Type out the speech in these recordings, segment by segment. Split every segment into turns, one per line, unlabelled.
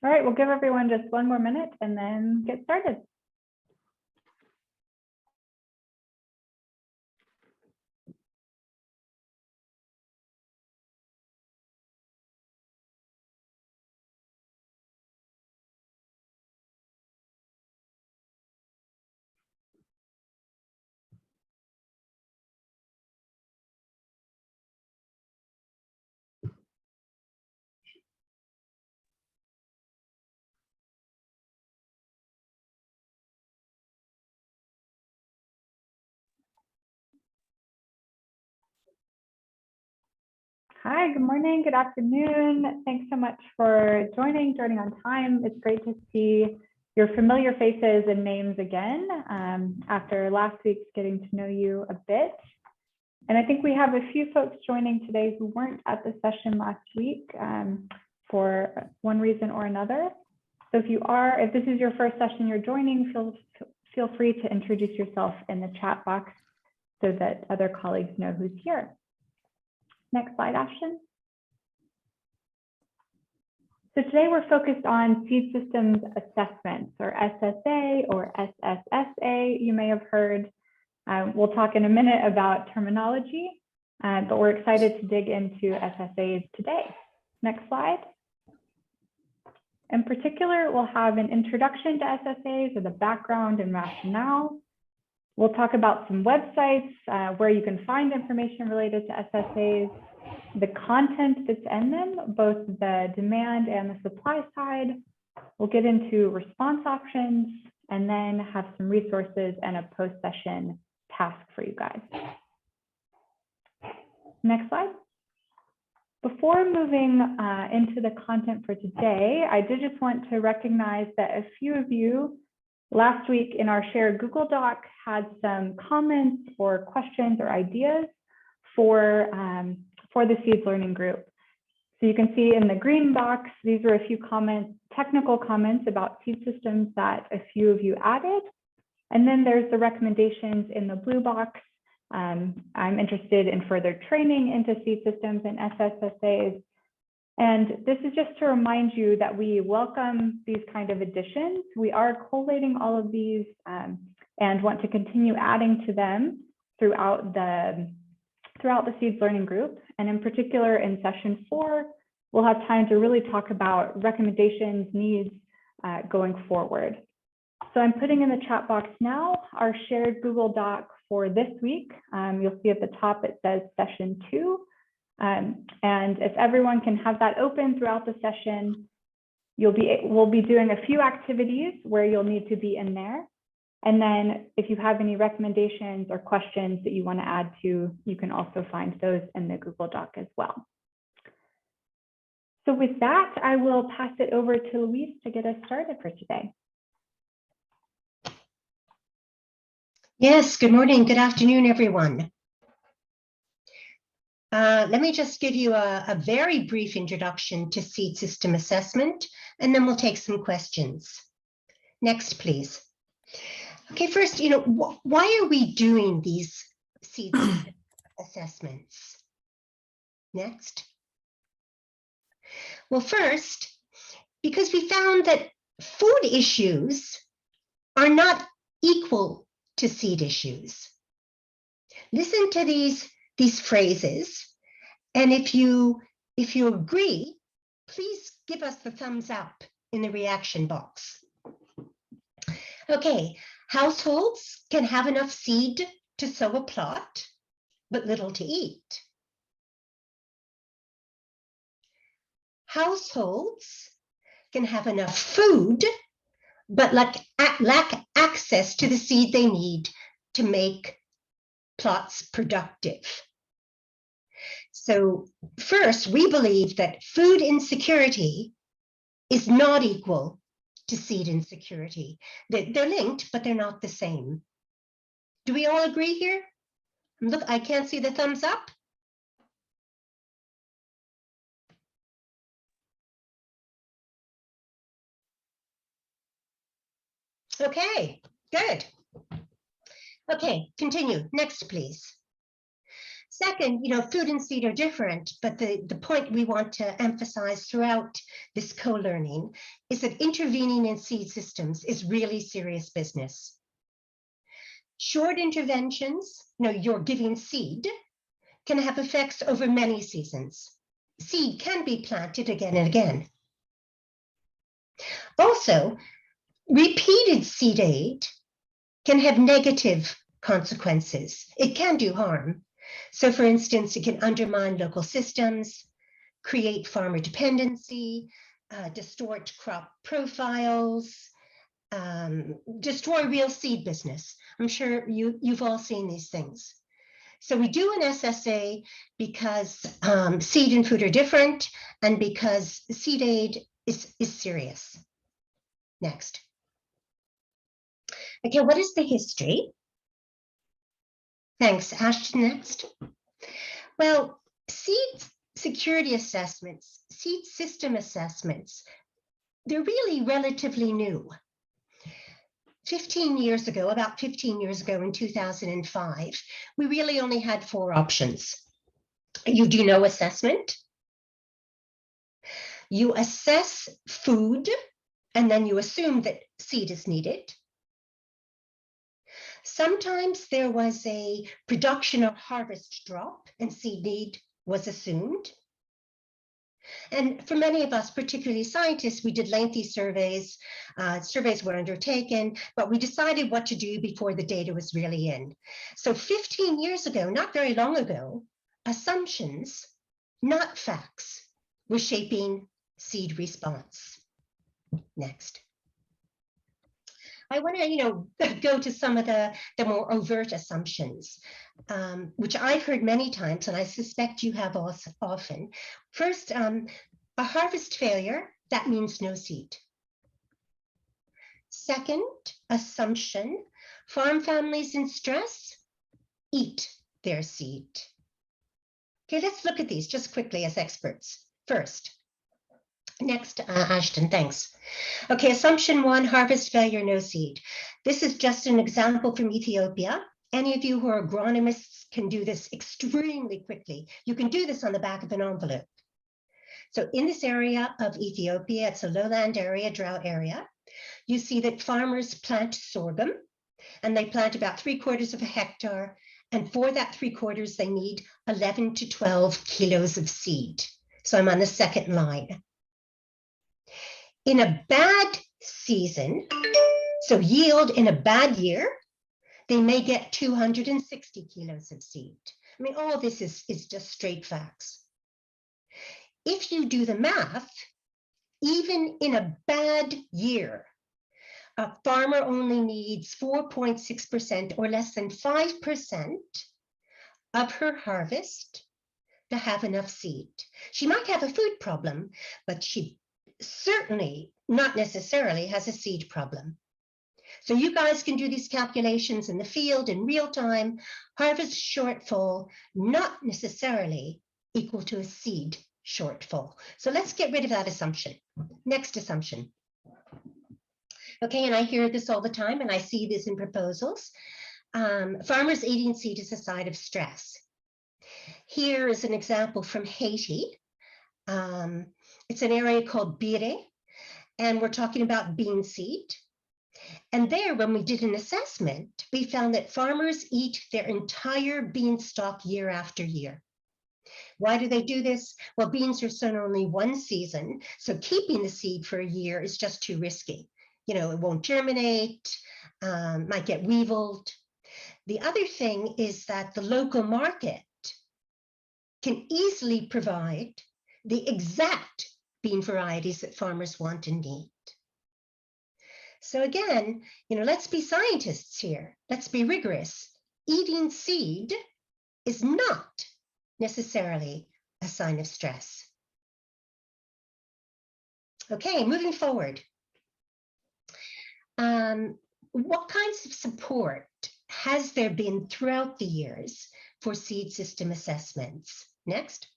All right, we'll give everyone just one more minute and then get started. Hi, good morning, good afternoon. Thanks so much for joining on time. It's great to see your familiar faces and names again after last week's getting to know you a bit. And I think we have a few folks joining today who weren't at the session last week for one reason or another. So if this is your first session you're joining, feel free to introduce yourself in the chat box so that other colleagues know who's here. Next slide, Ashton. So today we're focused on seed systems assessments, or SSA or SSSA, you may have heard. We'll talk in a minute about terminology, but we're excited to dig into SSAs today. Next slide. In particular, we'll have an introduction to SSAs, or the background and rationale. We'll talk about some websites where you can find information related to SSAs, the content that's in them, both the demand and the supply side. We'll get into response options and then have some resources and a post-session task for you guys. Next slide. Before moving into the content for today, I did just want to recognize that a few of you last week in our shared Google Doc had some comments or questions or ideas for the Seeds Learning Group. So you can see in the green box, these are a few comments, technical comments about seed systems that a few of you added. And then there's the recommendations in the blue box. I'm interested in further training into seed systems and SSSAs. And this is just to remind you that we welcome these kind of additions. We are collating all of these and want to continue adding to them throughout the Seeds Learning Group. And in particular, in session 4, we'll have time to really talk about recommendations, needs going forward. So I'm putting in the chat box now our shared Google Doc for this week. You'll see at the top it says session 2. And if everyone can have that open throughout the session, we'll be doing a few activities where you'll need to be in there. And then if you have any recommendations or questions that you want to add to, you can also find those in the Google Doc as well. So with that, I will pass it over to Louise to get us started for today.
Yes, good morning, good afternoon, everyone. Let me just give you a very brief introduction to seed system assessment, and then we'll take some questions. Next, please. Okay, first, why are we doing these seed system assessments? Next. Well, first, because we found that food issues are not equal to seed issues. Listen to these phrases, and if you agree, please give us the thumbs up in the reaction box. Okay, households can have enough seed to sow a plot, but little to eat. Households can have enough food, but lack access to the seed they need to make plots productive. So first, we believe that food insecurity is not equal to seed insecurity. They're linked, but they're not the same. Do we all agree here? Look, I can't see the thumbs up. Okay, good. Okay, continue. Next, please. Second, food and seed are different, but the point we want to emphasize throughout this co-learning is that intervening in seed systems is really serious business. Short interventions, you're giving seed, can have effects over many seasons. Seed can be planted again and again. Also, repeated seed aid can have negative consequences. It can do harm. So, for instance, it can undermine local systems, create farmer dependency, distort crop profiles, destroy real seed business. I'm sure you've all seen these things. So we do an SSA because seed and food are different and because seed aid is serious. Next. Okay, what is the history? Thanks, Ashton, next. Well, seed security assessments, seed system assessments, they're really relatively new. 15 years ago, about 15 years ago in 2005, we really only had 4 options. You do no assessment, you assess food, and then you assume that seed is needed. Sometimes there was a production or harvest drop and seed need was assumed. And for many of us, particularly scientists, we did lengthy surveys. Surveys were undertaken, but we decided what to do before the data was really in. So 15 years ago, not very long ago, assumptions, not facts, were shaping seed response. Next. I want to go to some of the more overt assumptions, which I've heard many times, and I suspect you have also often. First, a harvest failure, that means no seed. Second assumption, farm families in stress eat their seed. Okay, let's look at these just quickly as experts. First. Next, Ashton, thanks. Okay, assumption 1, harvest failure, no seed. This is just an example from Ethiopia. Any of you who are agronomists can do this extremely quickly. You can do this on the back of an envelope. So in this area of Ethiopia, it's a lowland area, drought area. You see that farmers plant sorghum, and they plant about 3/4 of a hectare. And for that 3/4, they need 11 to 12 kilos of seed. So I'm on the second line. In a bad season, so yield in a bad year, they may get 260 kilos of seed. I mean, all this is just straight facts. If you do the math, even in a bad year, a farmer only needs 4.6% or less than 5% of her harvest to have enough seed. She might have a food problem, but she certainly not necessarily has a seed problem. So you guys can do these calculations in the field in real time. Harvest shortfall, not necessarily equal to a seed shortfall. So let's get rid of that assumption. Next assumption. Okay, and I hear this all the time, and I see this in proposals. Farmers eating seed is a sign of stress. Here is an example from Haiti. It's an area called BHA, and we're talking about bean seed. And there, when we did an assessment, we found that farmers eat their entire beanstalk year after year. Why do they do this? Well, beans are sown only one season, so keeping the seed for a year is just too risky. It won't germinate, might get weevilled. The other thing is that the local market can easily provide the exact bean varieties that farmers want and need. So again, let's be scientists here. Let's be rigorous. Eating seed is not necessarily a sign of stress. Okay, moving forward. What kinds of support has there been throughout the years for seed system assessments? Next.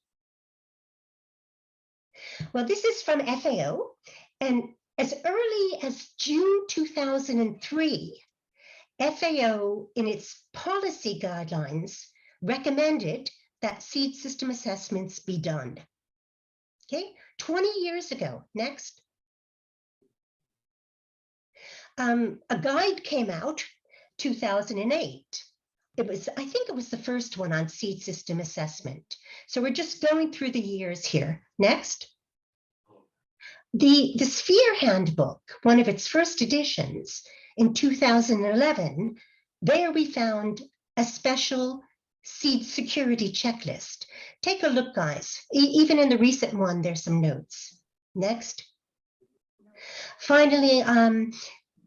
Well, this is from FAO, and as early as June 2003, FAO, in its policy guidelines, recommended that seed system assessments be done. Okay, 20 years ago. Next. A guide came out 2008. I think it was the first one on seed system assessment. So we're just going through the years here. Next. The Sphere Handbook, one of its first editions in 2011, there we found a special seed security checklist. Take a look, guys. Even in the recent one, there's some notes. Next. Finally,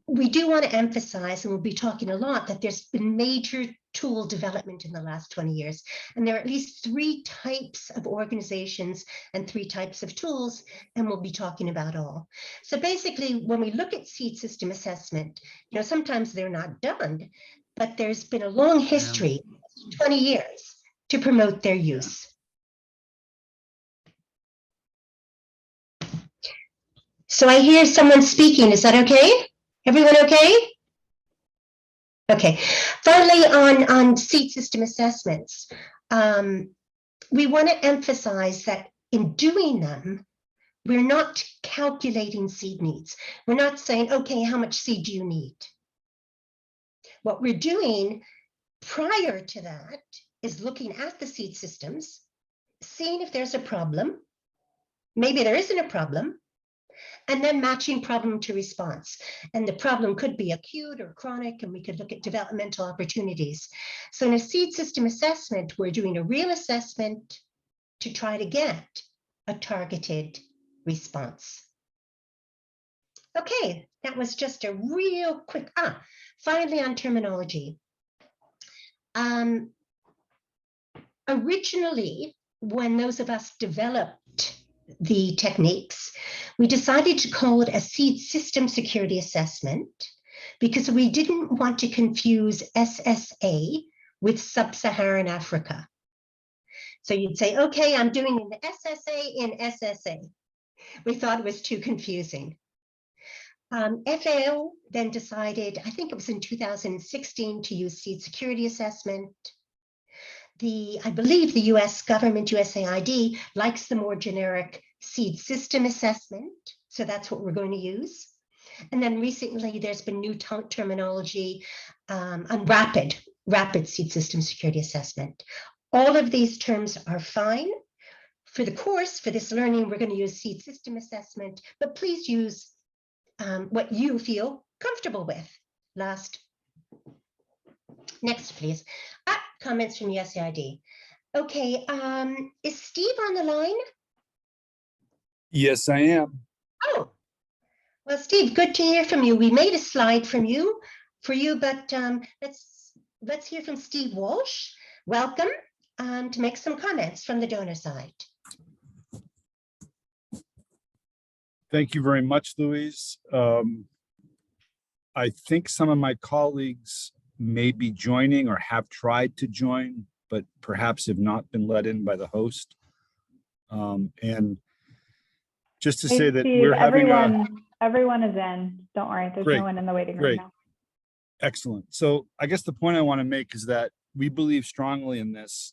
we do want to emphasize, and we'll be talking a lot, that there's been major tool development in the last 20 years. And there are at least 3 types of organizations and 3 types of tools, and we'll be talking about all. So basically, when we look at seed system assessment, sometimes they're not done, but there's been a long history, 20 years, to promote their use. So I hear someone speaking. Is that okay? Everyone okay? Okay. Finally, on seed system assessments, we want to emphasize that in doing them, we're not calculating seed needs. We're not saying, okay, how much seed do you need? What we're doing prior to that is looking at the seed systems, seeing if there's a problem. Maybe there isn't a problem. And then matching problem to response. And the problem could be acute or chronic, and we could look at developmental opportunities. So in a seed system assessment, we're doing a real assessment to try to get a targeted response. Okay, that was just a real quick, finally on terminology. Originally, when those of us developed the techniques, we decided to call it a seed system security assessment because we didn't want to confuse SSA with sub-Saharan Africa. So you'd say, okay, I'm doing an SSA in SSA. We thought it was too confusing. FAO then decided, I think it was in 2016, to use seed security assessment. I believe the US government, USAID, likes the more generic seed system assessment. So that's what we're going to use. And then recently there's been new terminology on rapid seed system security assessment. All of these terms are fine. For the course, for this learning, we're going to use seed system assessment, but please use what you feel comfortable with. Next, please. Comments from USAID. Okay, is Steve on the line?
Yes, I am.
Oh, well, Steve, good to hear from you. We made a slide for you, but let's hear from Steve Walsh. Welcome to make some comments from the donor side.
Thank you very much, Louise. I think some of my colleagues may be joining or have tried to join, but perhaps have not been let in by the host. And just to say that
Steve,
we're having
everyone is in. Don't worry, there's no one in the waiting room now.
Excellent. So I guess the point I want to make is that we believe strongly in this,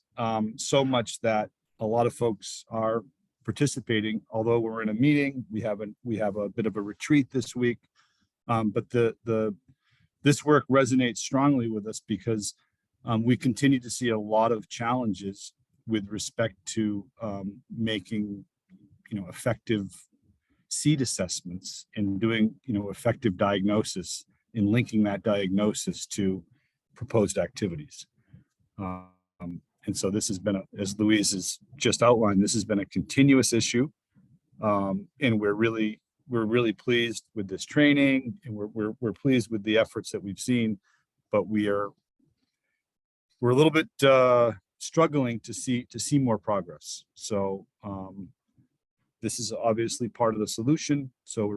so much that a lot of folks are participating. Although we're in a meeting, we have a bit of a retreat this week, but this work resonates strongly with us because we continue to see a lot of challenges with respect to making effective seed assessments and doing effective diagnosis and linking that diagnosis to proposed activities. And so this has been, as Louise has just outlined, this has been a continuous issue, and we're really pleased with this training, and we're pleased with the efforts that we've seen, but we're a little bit struggling to see more progress. So this is obviously part of the solution. So we're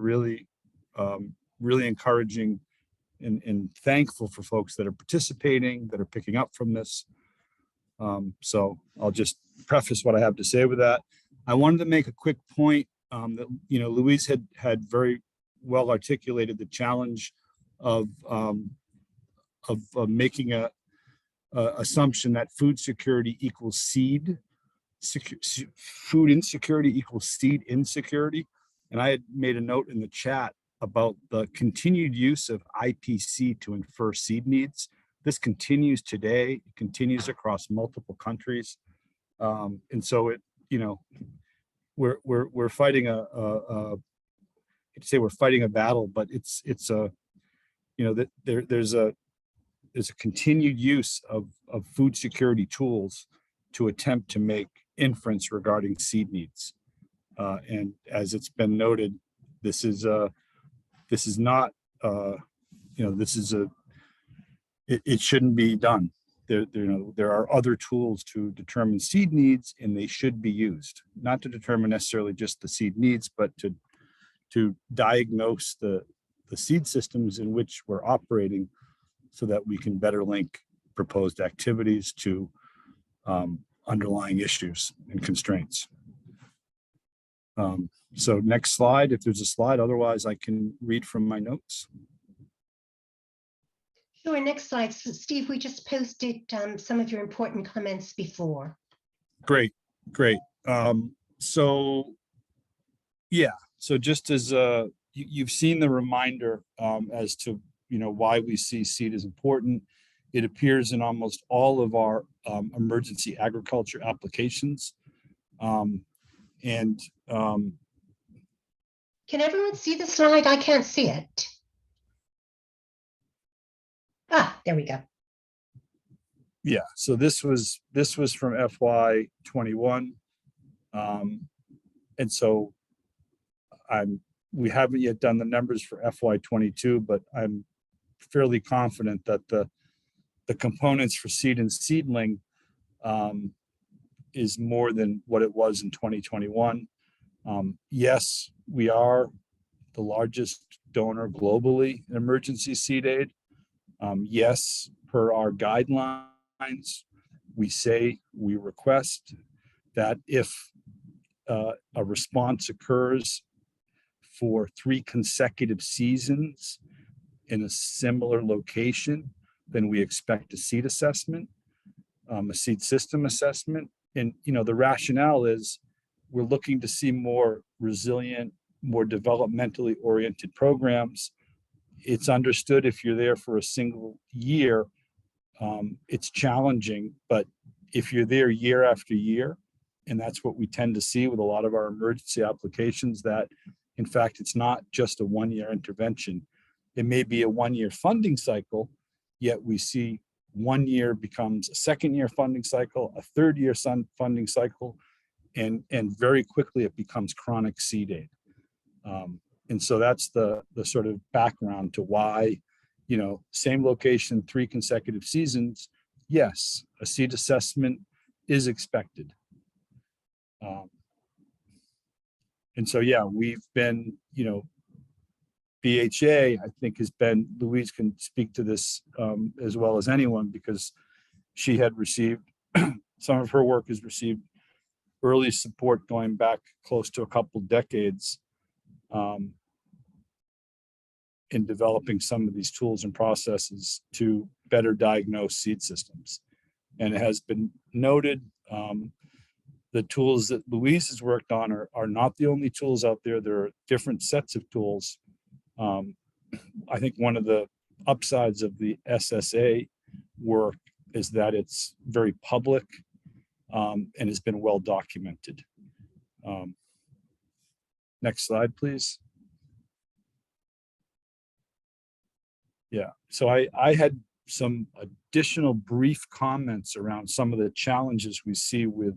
really encouraging and thankful for folks that are participating, that are picking up from this. So I'll just preface what I have to say with that. I wanted to make a quick point that Louise had very well articulated the challenge of making assumption that food security equals food insecurity equals seed insecurity. And I had made a note in the chat about the continued use of IPC to infer seed needs. This continues today, it continues across multiple countries. And so it, we're fighting we're fighting a battle, but it's a, that there's a continued use of food security tools to attempt to make inference regarding seed needs. And as it's been noted, this is not, it shouldn't be done. There are other tools to determine seed needs, and they should be used, not to determine necessarily just the seed needs, but to diagnose the seed systems in which we're operating so that we can better link proposed activities to underlying issues and constraints. So next slide, if there's a slide, otherwise I can read from my notes.
Sure, next slide. So Steve, we just posted some of your important comments before.
Great. So just as you've seen the reminder as to why we see seed as important. It appears in almost all of our emergency agriculture applications. Can
everyone see the slide? I can't see it. There we go.
Yeah, so this was from FY21. And so we haven't yet done the numbers for FY22, but I'm fairly confident that the components for seed and seedling is more than what it was in 2021. Yes, we are the largest donor globally in emergency seed aid. Yes, per our guidelines, we request that if a response occurs for 3 consecutive seasons in a similar location, then we expect a seed assessment, a seed system assessment. And the rationale is we're looking to see more resilient, more developmentally oriented programs. It's understood if you're there for a single year, it's challenging, but if you're there year after year, and that's what we tend to see with a lot of our emergency applications, that in fact, it's not just a 1-year intervention. It may be a 1-year funding cycle, yet we see 1 year becomes a 2nd-year funding cycle, a 3rd-year funding cycle, and very quickly it becomes chronic seed aid. And so that's the sort of background to why, same location, 3 consecutive seasons, yes, a seed assessment is expected. And so, yeah, we've been, BHA, I think, has been, Louise can speak to this as well as anyone, because she had received, some of her work has received early support going back close to a couple decades in developing some of these tools and processes to better diagnose seed systems. And it has been noted, the tools that Louise has worked on are not the only tools out there. There are different sets of tools. I think one of the upsides of the SSA work is that it's very public and has been well documented. Next slide, please. Yeah, so I had some additional brief comments around some of the challenges we see with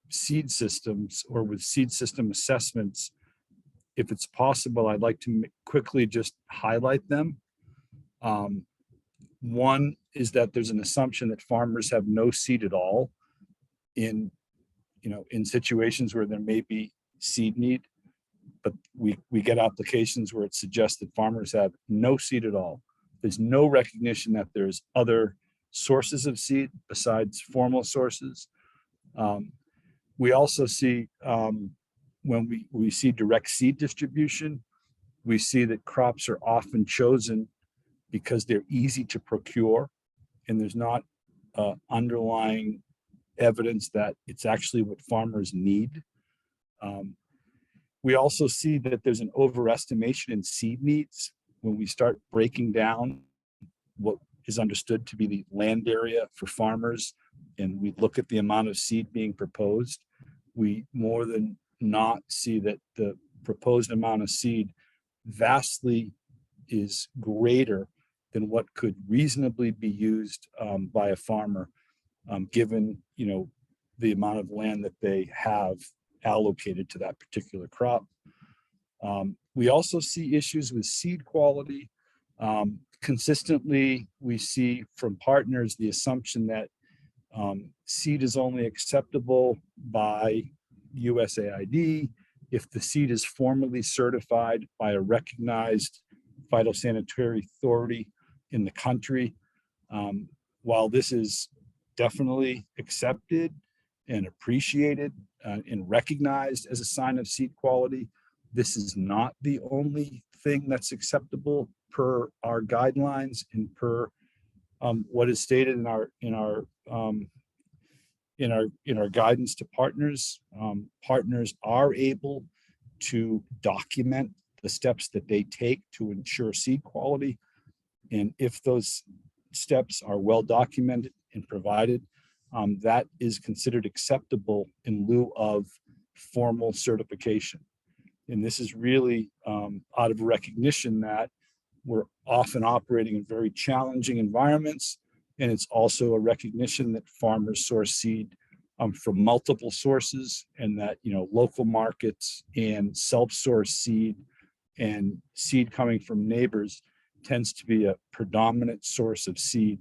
seed systems or with seed system assessments. If it's possible, I'd like to quickly just highlight them. One is that there's an assumption that farmers have no seed at all in situations where there may be seed need, but we get applications where it suggests that farmers have no seed at all. There's no recognition that there's other sources of seed besides formal sources. We also see when we see direct seed distribution, we see that crops are often chosen because they're easy to procure and there's not underlying evidence that it's actually what farmers need. We also see that there's an overestimation in seed needs when we start breaking down what is understood to be the land area for farmers, and we look at the amount of seed being proposed. We more than not see that the proposed amount of seed vastly is greater than what could reasonably be used by a farmer, given the amount of land that they have allocated to that particular crop. We also see issues with seed quality. Consistently, we see from partners the assumption that seed is only acceptable by USAID if the seed is formally certified by a recognized phytosanitary authority in the country. While this is definitely accepted and appreciated and recognized as a sign of seed quality, this is not the only thing that's acceptable per our guidelines and per what is stated in our guidance to partners. Partners are able to document the steps that they take to ensure seed quality, and if those steps are well documented and provided, that is considered acceptable in lieu of formal certification. And this is really out of recognition that we're often operating in very challenging environments. And it's also a recognition that farmers source seed from multiple sources, and that local markets and self-source seed and seed coming from neighbors tends to be a predominant source of seed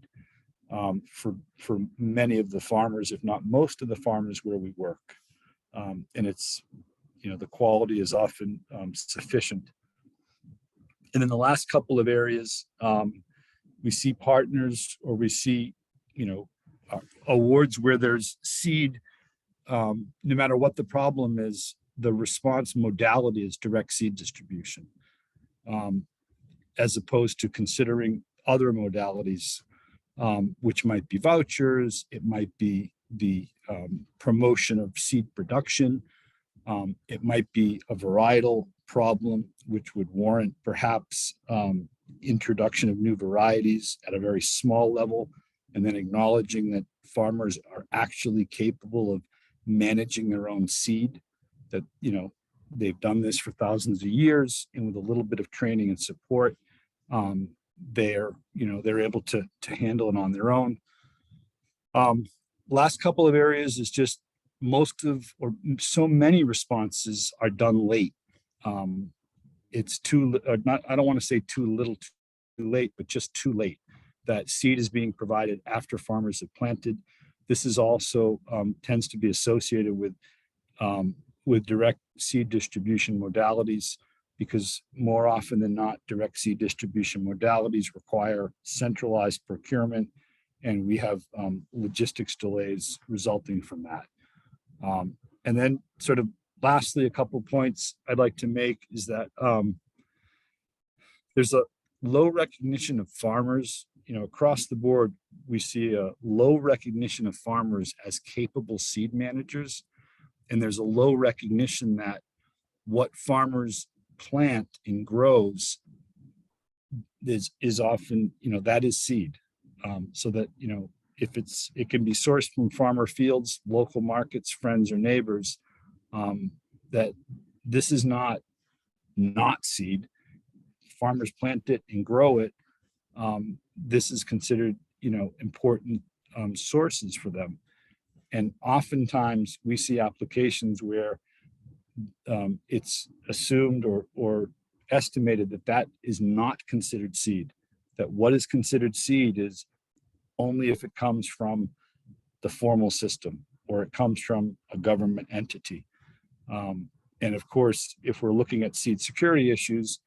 for many of the farmers, if not most of the farmers where we work. And it's the quality is often sufficient. And in the last couple of areas, we see partners, or we see, awards where there's seed, no matter what the problem is, the response modality is direct seed distribution, as opposed to considering other modalities, which might be vouchers, it might be the promotion of seed production, it might be a varietal problem, which would warrant perhaps introduction of new varieties at a very small level, and then acknowledging that farmers are actually capable of managing their own seed, that they've done this for thousands of years, and with a little bit of training and support, they're able to handle it on their own. Last couple of areas is just so many responses are done late. It's I don't want to say too little, too late, but just too late. That seed is being provided after farmers have planted. This is also tends to be associated with direct seed distribution modalities, because more often than not, direct seed distribution modalities require centralized procurement, and we have logistics delays resulting from that. And then sort of lastly, a couple of points I'd like to make is that there's a low recognition of farmers. Across the board, we see a low recognition of farmers as capable seed managers. And there's a low recognition that what farmers plant and grows is often, that is seed. So that, if it can be sourced from farmer fields, local markets, friends or neighbors, that this is not seed. Farmers plant it and grow it. This is considered, important sources for them. And oftentimes we see applications where it's assumed or estimated that is not considered seed, that what is considered seed is only if it comes from the formal system or it comes from a government entity. And of course, if we're looking at seed security issues,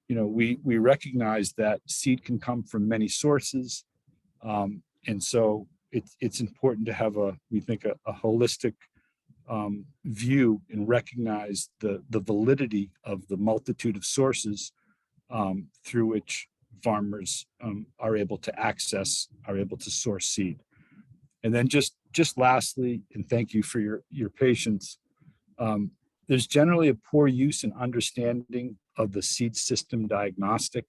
we recognize that seed can come from many sources. And so it's important to have we think a holistic view and recognize the validity of the multitude of sources through which farmers are able to access, are able to source seed. And then just lastly, and thank you for your patience, there's generally a poor use and understanding of the seed system diagnostic.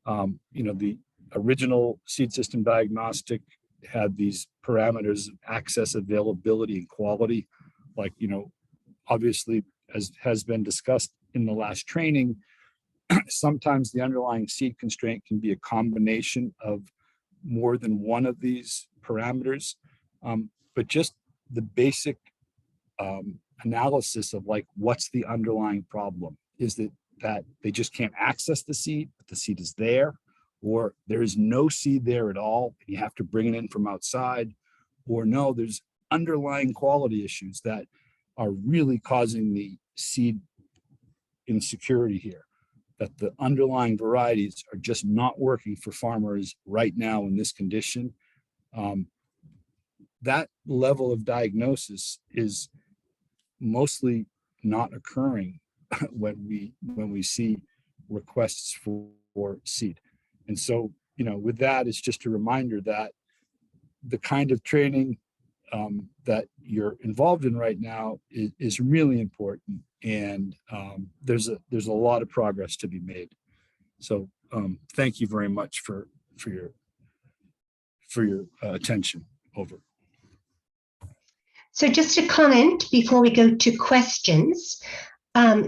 The original seed system diagnostic had these parameters of access, availability, and quality. Like, obviously, as has been discussed in the last training, sometimes the underlying seed constraint can be a combination of more than one of these parameters. But just the basic analysis of like, what's the underlying problem? Is that they just can't access the seed, but the seed is there, or there is no seed there at all, and you have to bring it in from outside, or no, there's underlying quality issues that are really causing the seed insecurity here, that the underlying varieties are just not working for farmers right now in this condition. That level of diagnosis is mostly not occurring when we see requests for seed. And so, with that, it's just a reminder that the kind of training that you're involved in right now is really important, and there's a lot of progress to be made. So thank you very much for your attention. Over.
So just a comment before we go to questions.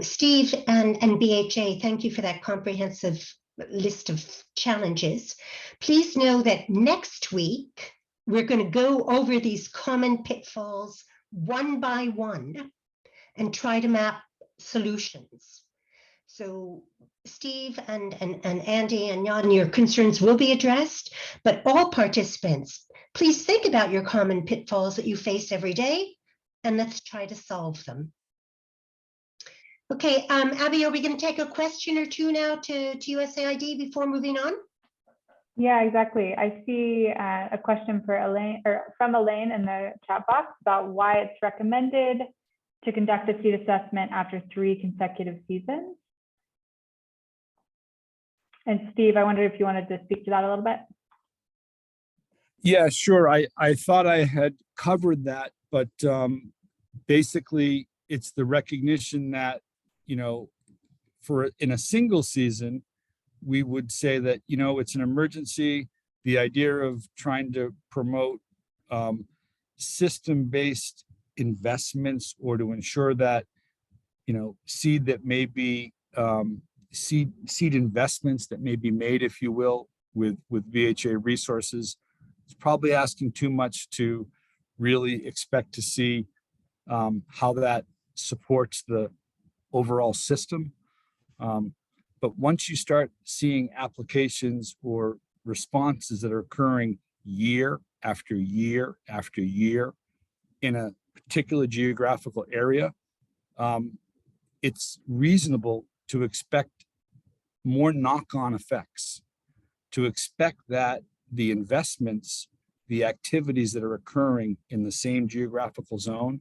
Steve and BHA, thank you for that comprehensive list of challenges. Please know that next week, we're going to go over these common pitfalls one by one and try to map solutions. So Steve and Andy and Jan, your concerns will be addressed, but all participants, please think about your common pitfalls that you face every day, and let's try to solve them. Okay, Abby, are we going to take a question or two now to USAID before moving on?
Yeah, exactly. I see a question for Elaine, or from Elaine in the chat box, about why it's recommended to conduct a seed assessment after 3 consecutive seasons. And Steve, I wondered if you wanted to speak to that a little bit.
Yeah, sure. I thought I had covered that, but basically it's the recognition that, for in a single season, we would say that, it's an emergency. The idea of trying to promote system-based investments, or to ensure that, seed that may be seed investments that may be made, if you will, with BHA resources, it's probably asking too much to really expect to see how that supports the overall system. But once you start seeing applications or responses that are occurring year after year after year in a particular geographical area, it's reasonable to expect more knock-on effects, to expect that the investments, the activities that are occurring in the same geographical zone,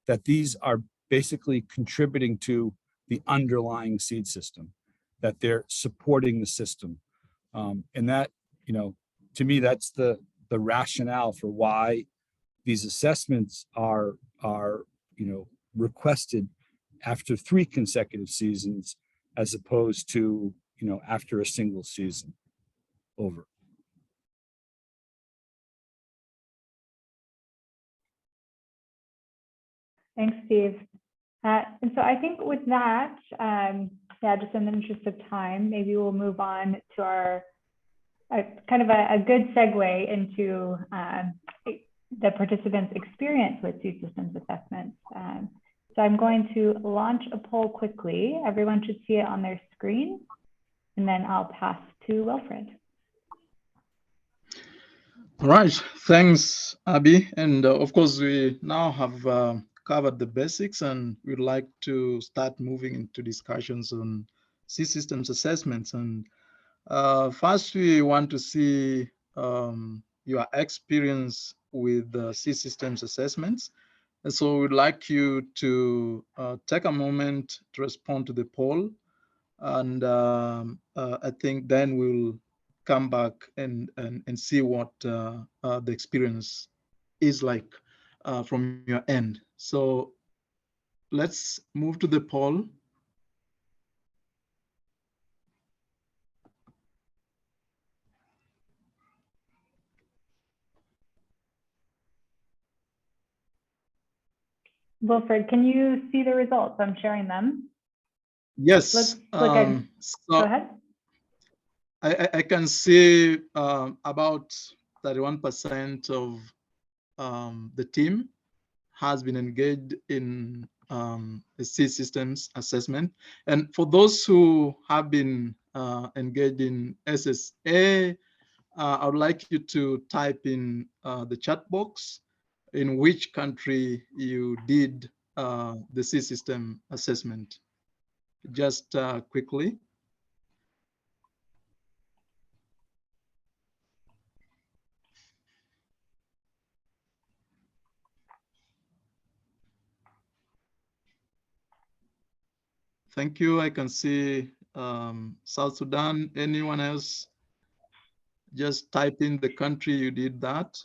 that these are basically contributing to the underlying seed system, that they're supporting the system. And that, to me, that's the rationale for why these assessments are requested after 3 consecutive seasons, as opposed to, after a single season. Over.
Thanks, Steve. And so I think with that, just in the interest of time, maybe we'll move on to our kind of a good segue into the participants' experience with seed systems assessments. So I'm going to launch a poll quickly. Everyone should see it on their screen, and then I'll pass to Wilfred.
All right, thanks, Abby. And of course, we now have covered the basics, and we'd like to start moving into discussions on seed systems assessments. And first, we want to see your experience with seed systems assessments. And so we'd like you to take a moment to respond to the poll. And I think then we'll come back and see what the experience is like from your end. So let's move to the poll.
Wilfred, can you see the results? I'm sharing them.
Yes.
Looks like go ahead.
I can see about 31% of the team has been engaged in the Ssas systems assessment. And for those who have been engaged in SSA, I would like you to type in the chat box in which country you did the Ssas system assessment. Just quickly. Thank you. I can see South Sudan. Anyone else? Just type in the country you did that.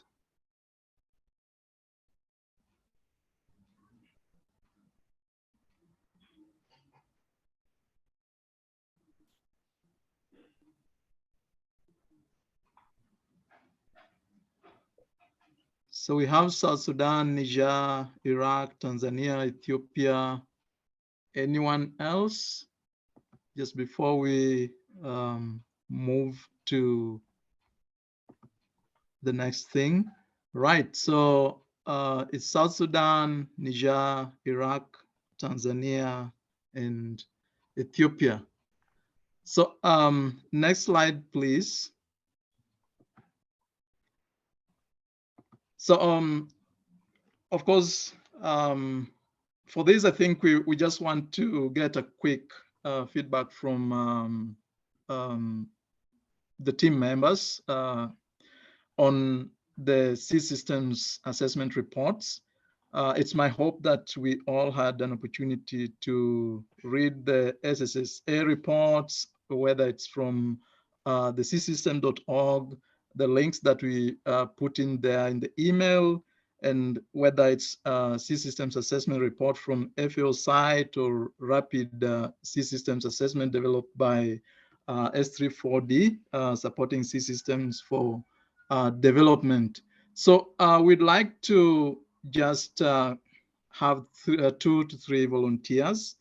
So we have South Sudan, Niger, Iraq, Tanzania, Ethiopia. Anyone else? Just before we move to the next thing. Right, so it's South Sudan, Niger, Iraq, Tanzania, and Ethiopia. So next slide, please. So of course, for this, I think we just want to get a quick feedback from the team members on the Ssas systems assessment reports. It's my hope that we all had an opportunity to read the SSSA reports, whether it's from the ssassystem.org, the links that we put in there in the email, and whether it's Ssas systems assessment report from FAO site or rapid Ssas systems assessment developed by S34D, supporting Ssas systems for development. So we'd like to just have 2 to 3 volunteers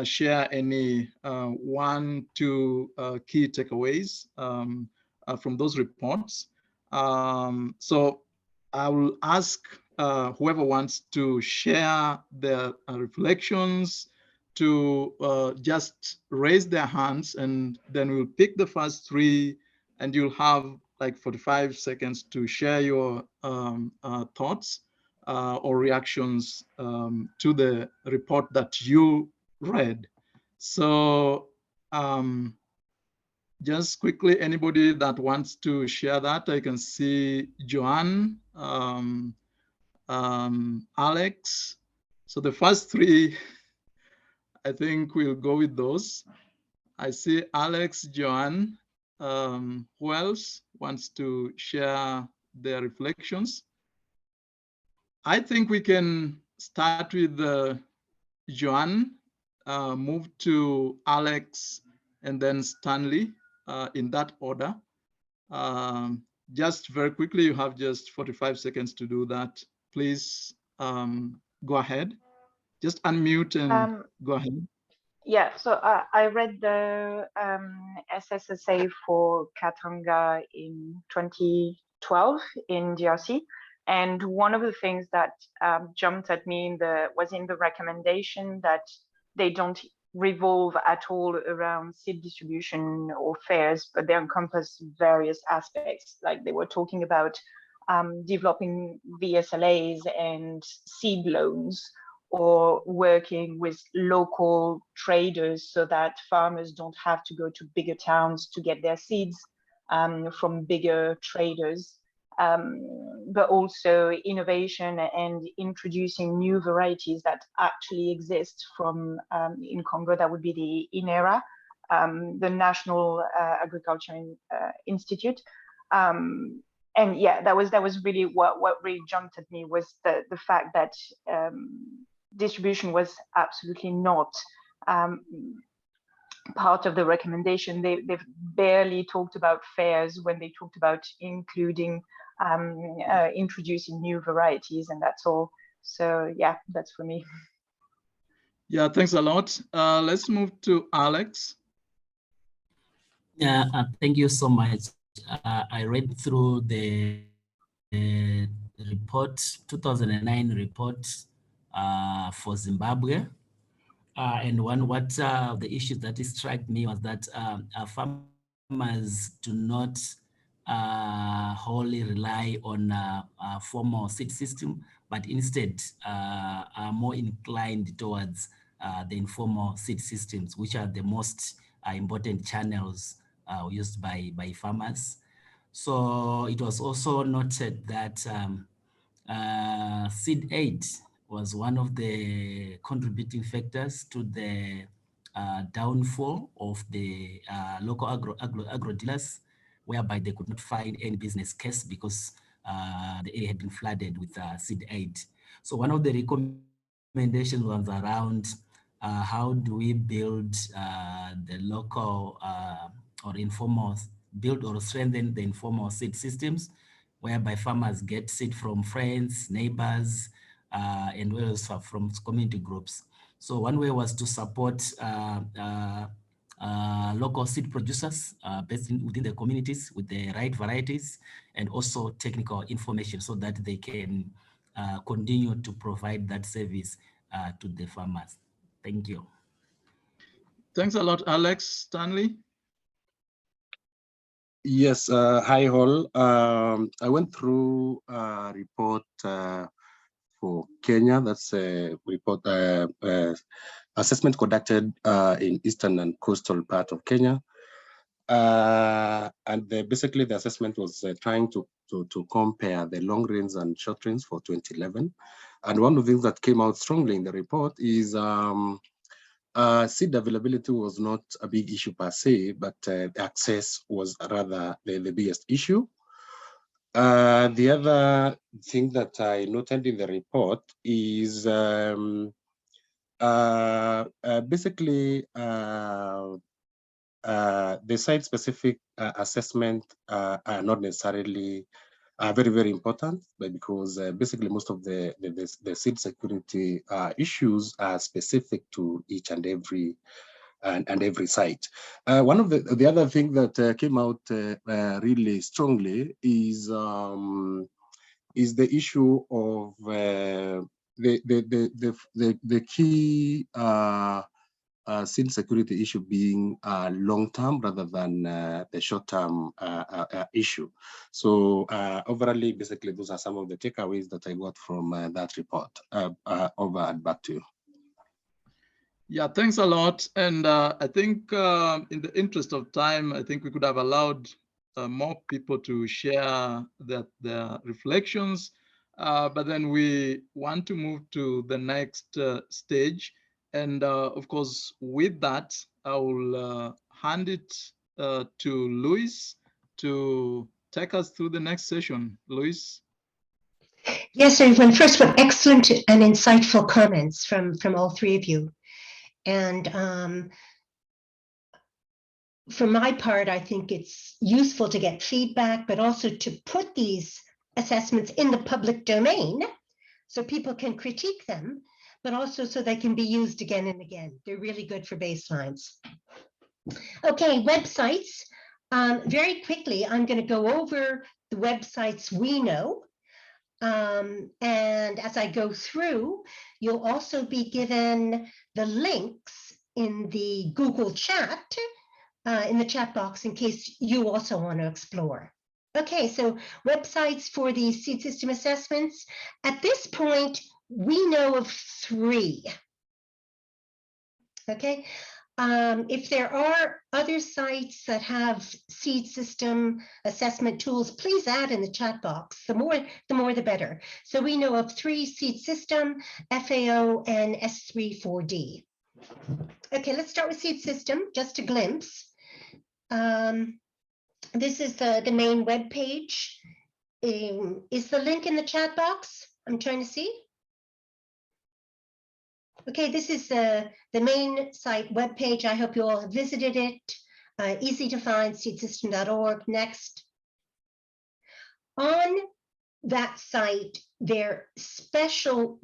share any 1, 2 key takeaways from those reports. So I will ask whoever wants to share their reflections to just raise their hands, and then we'll pick the first 3, and you'll have like 45 seconds to share your thoughts or reactions to the report that you read. So just quickly, anybody that wants to share that, I can see Joanne, Alex. So the first 3, I think we'll go with those. I see Alex, Joanne. Who else wants to share their reflections? I think we can start with Joanne, move to Alex, and then Stanley in that order. Just very quickly, you have just 45 seconds to do that. Please go ahead. Just unmute and go ahead.
Yeah, so I read the SSSA for Katanga in 2012 in DRC. And one of the things that jumped at me was in the recommendation that they don't revolve at all around seed distribution or fairs, but they encompass various aspects. Like they were talking about developing VSLAs and seed loans, or working with local traders so that farmers don't have to go to bigger towns to get their seeds from bigger traders. But also innovation and introducing new varieties that actually exist from in Congo. That would be the Inera the National Agriculture Institute. And yeah, that was really what really jumped at me, was the fact that distribution was absolutely not part of the recommendation. They've barely talked about fairs when they talked about including introducing new varieties, and that's all. So yeah, that's for me.
Yeah, thanks a lot. Let's move to Alex.
Yeah, thank you so much. I read through the report, 2009 report for Zimbabwe. And what the issues that struck me was that farmers do not wholly rely on a formal seed system, but instead are more inclined towards the informal seed systems, which are the most important channels used by farmers. So it was also noted that seed aid was one of the contributing factors to the downfall of the local agro dealers, whereby they could not find any business case because the area had been flooded with seed aid. So one of the recommendations was around how do we build the local or informal, build or strengthen the informal seed systems, whereby farmers get seed from friends, neighbors, and also from community groups. So one way was to support local seed producers based within the communities with the right varieties, and also technical information so that they can continue to provide that service to the farmers. Thank you.
Thanks a lot, Alex. Stanley?
Yes, hi all. I went through a report for Kenya. That's a report, assessment conducted in eastern and coastal part of Kenya. And basically the assessment was trying to compare the long range and short range for 2011. And one of the things that came out strongly in the report is seed availability was not a big issue per se, but access was rather the biggest issue. The other thing that I noted in the report is basically the site-specific assessment are not necessarily very, very important, but because basically most of the seed security issues are specific to each and every site. One of the other thing that came out really strongly is the issue of the key seed security issue being long-term rather than the short-term issue. So overall, basically, those are some of the takeaways that I got from that report. Over and back to you.
Yeah, thanks a lot. And I think in the interest of time, I think we could have allowed more people to share their reflections. But then we want to move to the next stage. And of course, with that, I will hand it to Luis to take us through the next session. Luis?
Yes, everyone. First, what excellent and insightful comments from all three of you. And for my part, I think it's useful to get feedback, but also to put these assessments in the public domain so people can critique them, but also so they can be used again and again. They're really good for baselines. Okay, websites. Very quickly, I'm going to go over the websites we know. And as I go through, you'll also be given the links in the Google chat, in the chat box, in case you also want to explore. Okay, so websites for the seed system assessments. At this point, we know of 3. Okay, if there are other sites that have seed system assessment tools, please add in the chat box. The more the better. So we know of 3: seed system, FAO, and S3-4D. Okay, let's start with seed system, just a glimpse. This is the main web page. Is the link in the chat box? I'm trying to see. Okay, this is the main site web page. I hope you all have visited it. Easy to find, seedsystem.org. Next. On that site, their special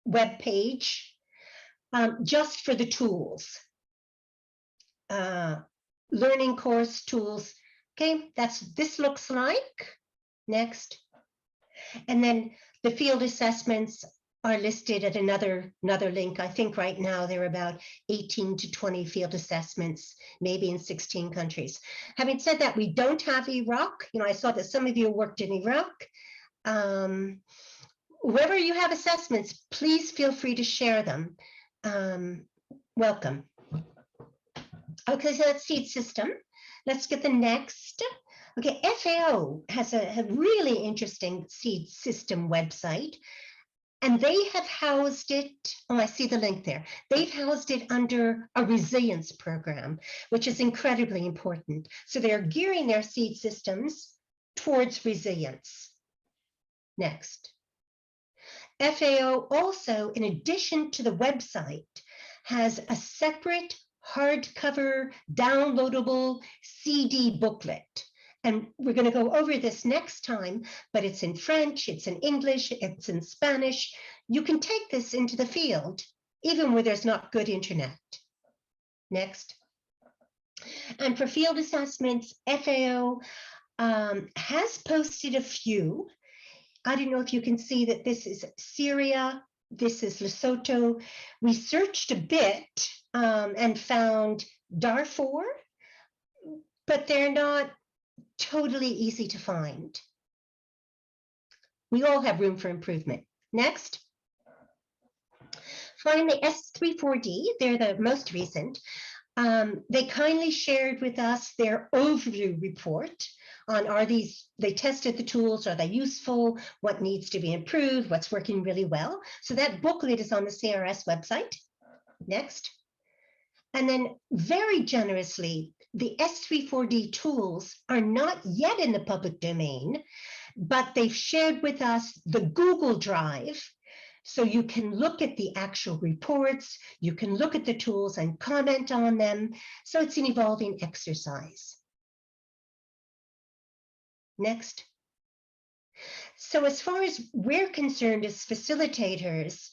web page just for the tools. Learning course tools. Okay, this looks like. Next. And then the field assessments are listed at another link. I think right now there are about 18 to 20 field assessments, maybe in 16 countries. Having said that, we don't have Iraq. I saw that some of you worked in Iraq. Wherever you have assessments, please feel free to share them. Welcome. Okay, so that's seed system. Let's get the next. Okay, FAO has a really interesting seed system website, and they have housed it, I see the link there. They've housed it under a resilience program, which is incredibly important. So they're gearing their seed systems towards resilience. Next. FAO also, in addition to the website, has a separate hardcover downloadable CD booklet. And we're going to go over this next time, but it's in French, it's in English, it's in Spanish. You can take this into the field, even where there's not good internet. Next. And for field assessments, FAO has posted a few. I don't know if you can see that this is Syria, this is Lesotho. We searched a bit and found Darfur, but they're not totally easy to find. We all have room for improvement. Next. Finally, S34D, they're the most recent. They kindly shared with us their overview report on they tested the tools, are they useful, what needs to be improved, what's working really well. So that booklet is on the CRS website. Next. And then very generously, the S34D tools are not yet in the public domain, but they've shared with us the Google Drive. So you can look at the actual reports, you can look at the tools and comment on them. So it's an evolving exercise. Next. So as far as we're concerned as facilitators,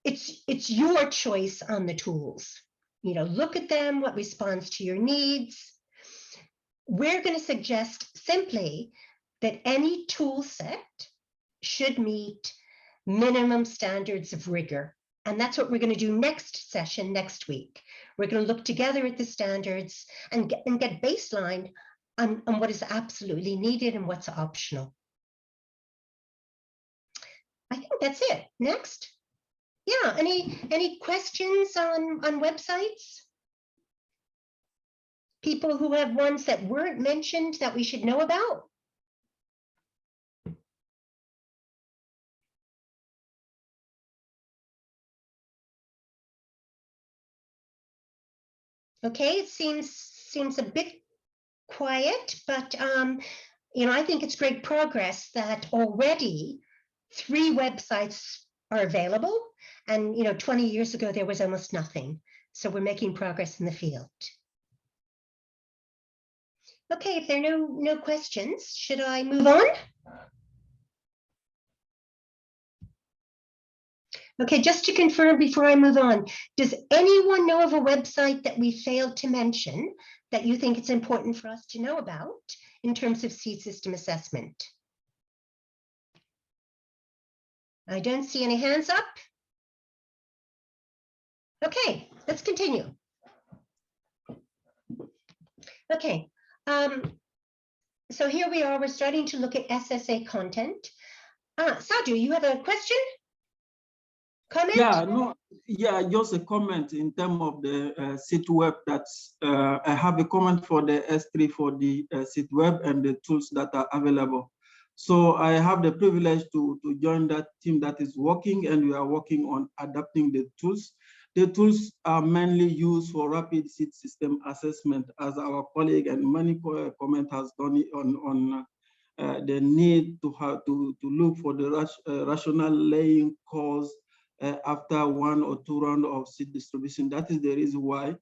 it's your choice on the tools. Look at them, what responds to your needs. We're going to suggest simply that any tool set should meet minimum standards of rigor. And that's what we're going to do next session, next week. We're going to look together at the standards and get baseline on what is absolutely needed and what's optional. I think that's it. Next. Yeah, any questions on websites? People who have ones that weren't mentioned that we should know about? Okay, it seems a bit quiet, but I think it's great progress that already 3 websites are available, and 20 years ago there was almost nothing. So we're making progress in the field. Okay, if there are no questions, should I move on? Okay, just to confirm before I move on, does anyone know of a website that we failed to mention that you think it's important for us to know about in terms of seed system assessment? I don't see any hands up. Okay, let's continue. Okay, so here we are, we're starting to look at SSA content. Sadhu, you have a question? Comment?
Yeah, just a comment in terms of the site web. That's I have a comment for the S3 for the site web and the tools that are available. So I have the privilege to join that team that is working, and we are working on adapting the tools. The tools are mainly used for rapid seed system assessment, as our colleague and many comment has done on the need to have to look for the rational laying cause after 1 or 2 rounds of seed distribution. That is the reason why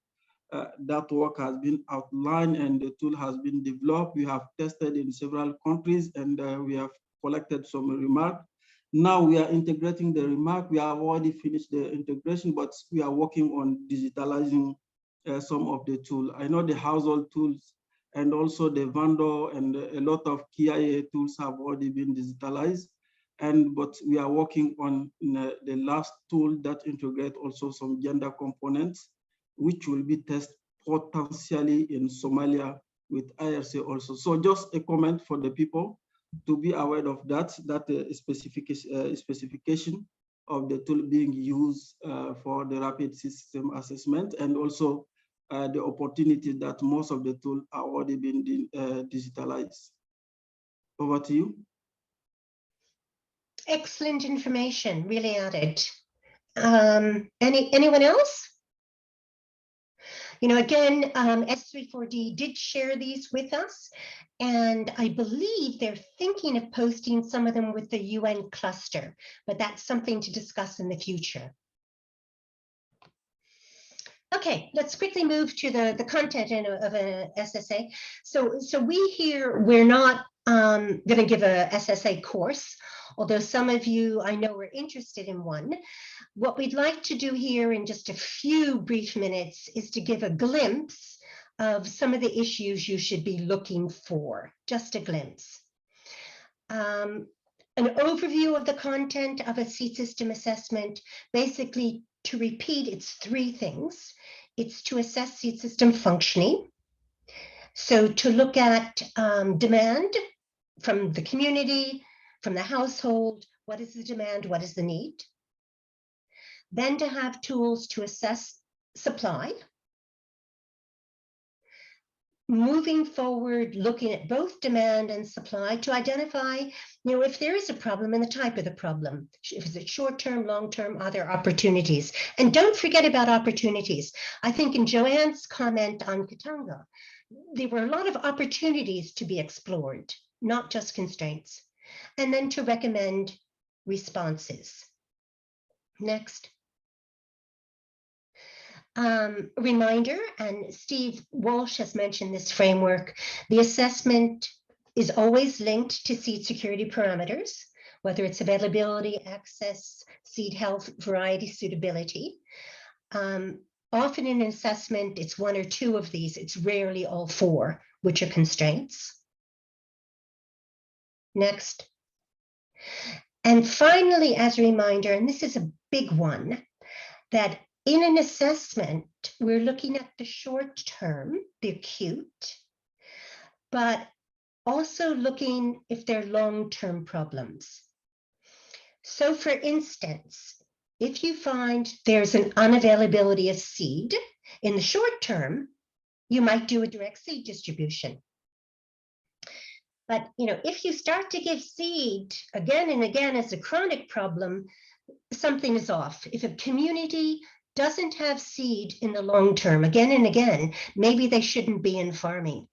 that work has been outlined and the tool has been developed. We have tested in several countries and we have collected some remarks. Now we are integrating the remark. We have already finished the integration, but we are working on digitalizing some of the tool. I know the household tools and also the vendor and a lot of KIA tools have already been digitalized. But we are working on the last tool that integrate also some gender components, which will be tested potentially in Somalia with IRC also. So just a comment for the people to be aware of that specification of the tool being used for the rapid system assessment, and also the opportunity that most of the tools are already been digitalized. Over to you.
Excellent information, really added. Anyone else? You know, again, S34D did share these with us, and I believe they're thinking of posting some of them with the UN cluster, but that's something to discuss in the future. Okay, let's quickly move to the content of a SSA. So we here, we're not going to give a SSA course, although some of you I know are interested in one. What we'd like to do here in just a few brief minutes is to give a glimpse of some of the issues you should be looking for, just a glimpse. An overview of the content of a seed system assessment, basically to repeat, it's 3 things. It's to assess seed system functioning. So to look at demand from the community, from the household, what is the demand, what is the need? Then to have tools to assess supply. Moving forward, looking at both demand and supply to identify, if there is a problem and the type of the problem. If it's short-term, long-term, are there opportunities? And don't forget about opportunities. I think in Joanne's comment on Katanga, there were a lot of opportunities to be explored, not just constraints. And then to recommend responses. Next. Reminder, and Steve Walsh has mentioned this framework, the assessment is always linked to seed security parameters, whether it's availability, access, seed health, variety, suitability. Often in an assessment, it's 1 or 2 of these. It's rarely all 4, which are constraints. Next. And finally, as a reminder, and this is a big one, that in an assessment, we're looking at the short term, the acute, but also looking if there are long-term problems. So for instance, if you find there's an unavailability of seed in the short term, you might do a direct seed distribution. But if you start to give seed again and again as a chronic problem, something is off. If a community doesn't have seed in the long term, again and again, maybe they shouldn't be in farming.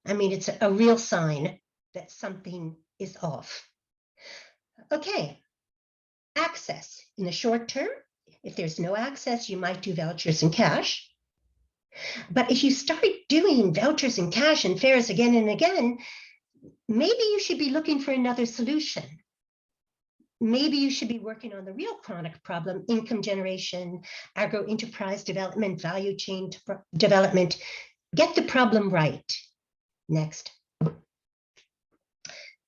I mean, it's a real sign that something is off. Okay, access in the short term. If there's no access, you might do vouchers and cash. But if you start doing vouchers and cash and fairs again and again, maybe you should be looking for another solution. Maybe you should be working on the real chronic problem, income generation, agro-enterprise development, value chain development. Get the problem right. Next.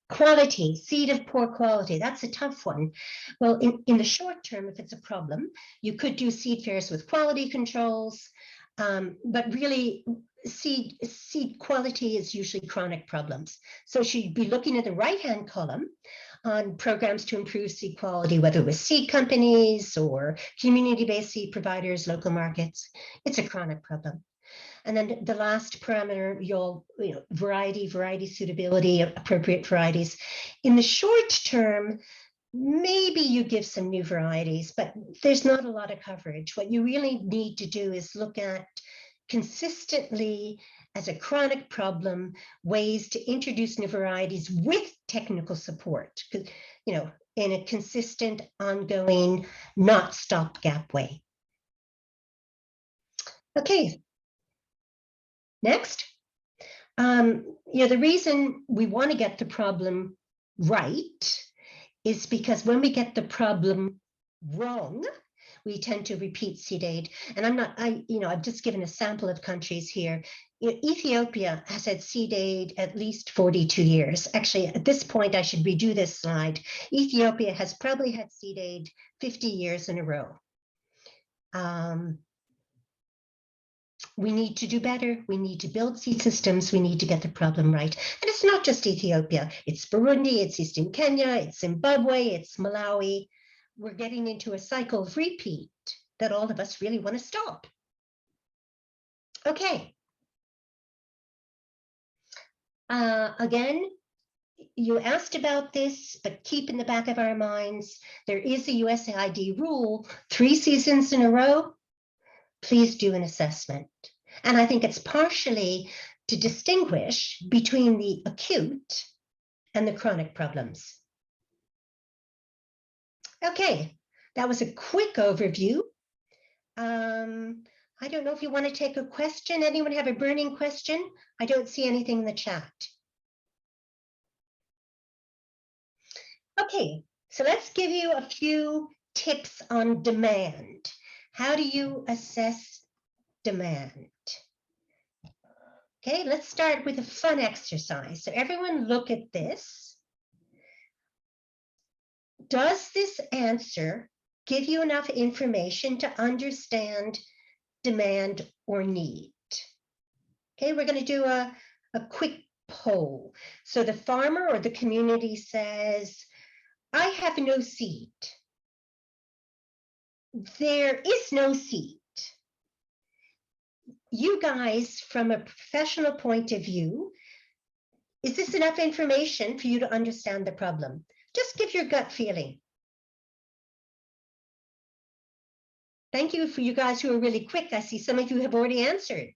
Quality, seed of poor quality, that's a tough one. Well, in the short term, if it's a problem, you could do seed fairs with quality controls, but really seed quality is usually chronic problems. So she'd be looking at the right-hand column on programs to improve seed quality, whether it was seed companies or community-based seed providers, local markets. It's a chronic problem. And then the last parameter, variety suitability, appropriate varieties. In the short term, maybe you give some new varieties, but there's not a lot of coverage. What you really need to do is look at consistently as a chronic problem, ways to introduce new varieties with technical support, you know, in a consistent, ongoing, not stopgap way. Okay, next. You know, the reason we want to get the problem right is because when we get the problem wrong, we tend to repeat seed aid. And I've just given a sample of countries here. Ethiopia has had seed aid at least 42 years. Actually, at this point, I should redo this slide. Ethiopia has probably had seed aid 50 years in a row. We need to do better. We need to build seed systems. We need to get the problem right. And it's not just Ethiopia. It's Burundi, it's Eastern Kenya, it's Zimbabwe, it's Malawi. We're getting into a cycle of repeat that all of us really want to stop. Okay. Again, you asked about this, but keep in the back of our minds, there is a USAID rule, 3 seasons in a row, please do an assessment. And I think it's partially to distinguish between the acute and the chronic problems. Okay, that was a quick overview. I don't know if you want to take a question. Anyone have a burning question? I don't see anything in the chat. Okay, so let's give you a few tips on demand. How do you assess demand? Okay, let's start with a fun exercise. So everyone look at this. Does this answer give you enough information to understand demand or need? Okay, we're going to do a quick poll. So the farmer or the community says, I have no seed. There is no seed. You guys, from a professional point of view, is this enough information for you to understand the problem? Just give your gut feeling. Thank you for you guys who are really quick. I see some of you have already answered.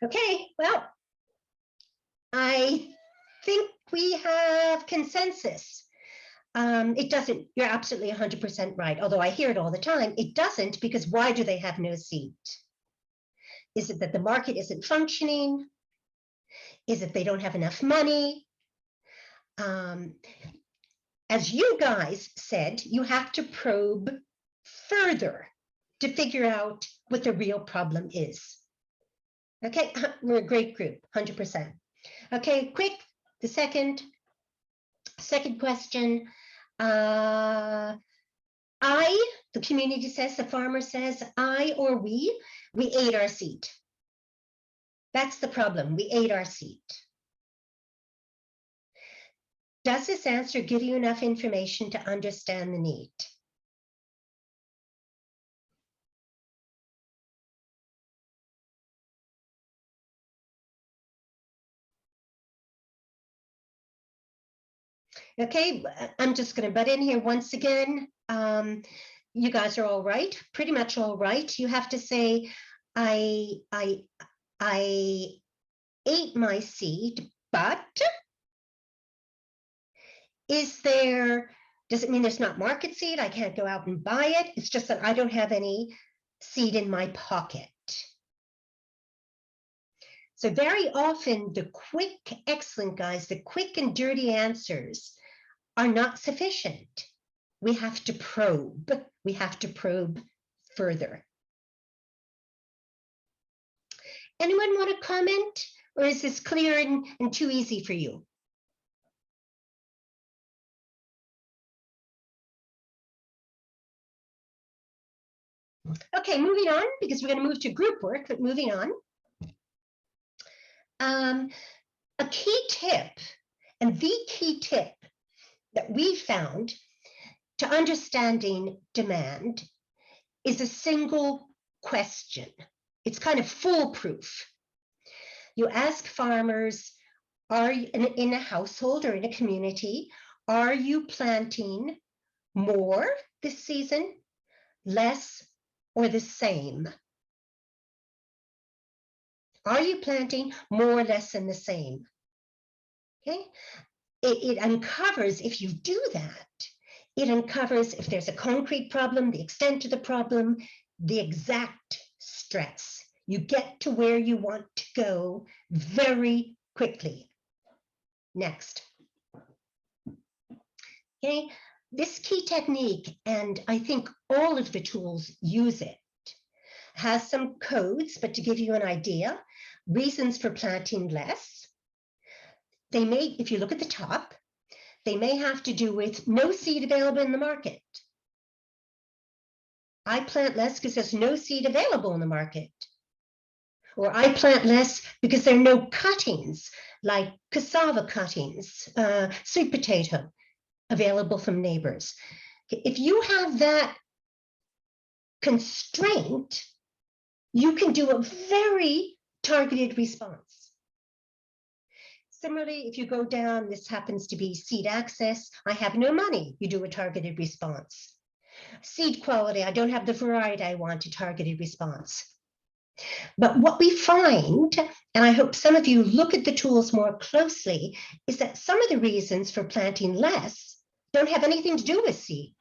Okay, well, I think we have consensus. It doesn't, you're absolutely 100% right, although I hear it all the time. It doesn't, because why do they have no seed? Is it that the market isn't functioning? Is it they don't have enough money? As you guys said, you have to probe further to figure out what the real problem is. Okay, we're a great group, 100%. Okay, quick, the second question. The community says, the farmer says, I or we ate our seed. That's the problem, we ate our seed. Does this answer give you enough information to understand the need? Okay, I'm just going to butt in here once again. You guys are all right, pretty much all right. You have to say, I ate my seed, but does it mean there's not market seed? I can't go out and buy it. It's just that I don't have any seed in my pocket. So very often the quick, excellent guys, the quick and dirty answers are not sufficient. We have to probe. We have to probe further. Anyone want to comment, or is this clear and too easy for you? Okay, moving on, because we're going to move to group work, but moving on. A key tip, and the key tip that we found to understanding demand is a single question. it's kind of foolproof. You ask farmers, are you in a household or in a community, are you planting more this season, less, or the same? Are you planting more, less, and the same? Okay. It uncovers, if you do that, it uncovers if there's a concrete problem, the extent of the problem, the exact stress. You get to where you want to go very quickly. Next. Okay, this key technique, and I think all of the tools use it, has some codes, but to give you an idea, reasons for planting less. They may, if you look at the top, they may have to do with no seed available in the market. I plant less because there's no seed available in the market. Or I plant less because there are no cuttings, like cassava cuttings, sweet potato, available from neighbors. If you have that constraint, you can do a very targeted response. Similarly, if you go down, this happens to be seed access. I have no money. You do a targeted response. Seed quality. I don't have the variety I want, a targeted response. But what we find, and I hope some of you look at the tools more closely, is that some of the reasons for planting less don't have anything to do with seed.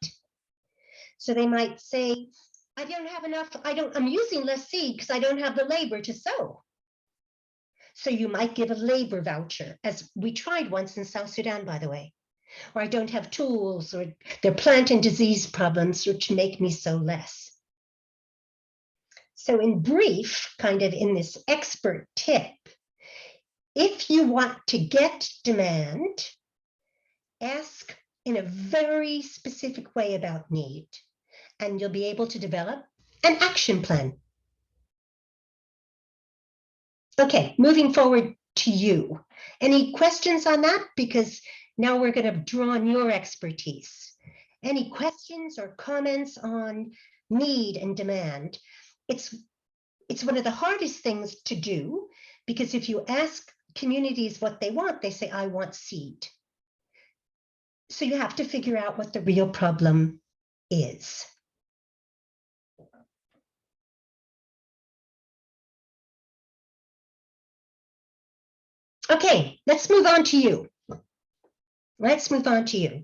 So they might say, I don't have enough, I'm using less seed because I don't have the labor to sow. So you might give a labor voucher, as we tried once in South Sudan, by the way. Or I don't have tools, or there are plant and disease problems which make me sow less. So in brief, kind of in this expert tip, if you want to get demand, ask in a very specific way about need, and you'll be able to develop an action plan. Okay, moving forward to you. Any questions on that? Because now we're going to draw on your expertise. Any questions or comments on need and demand? It's one of the hardest things to do, because if you ask communities what they want, they say, I want seed. So you have to figure out what the real problem is. Okay, let's move on to you. Let's move on to you.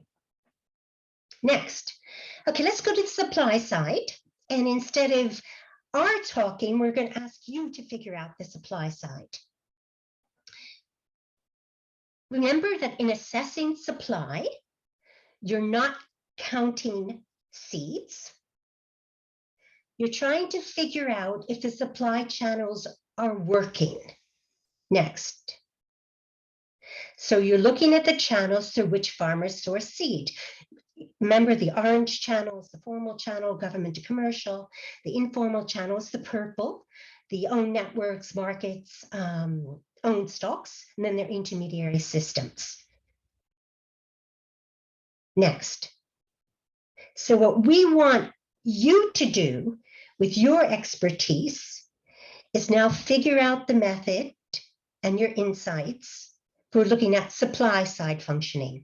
Next. Okay, let's go to the supply side. And instead of our talking, we're going to ask you to figure out the supply side. Remember that in assessing supply, you're not counting seeds. You're trying to figure out if the supply channels are working. Next. So you're looking at the channels through which farmers source seed. Remember, the orange channel is the formal channel, government to commercial. The informal channel is the purple, the owned networks, markets, owned stocks, and then their intermediary systems. Next. So what we want you to do with your expertise is now figure out the method and your insights for looking at supply side functioning.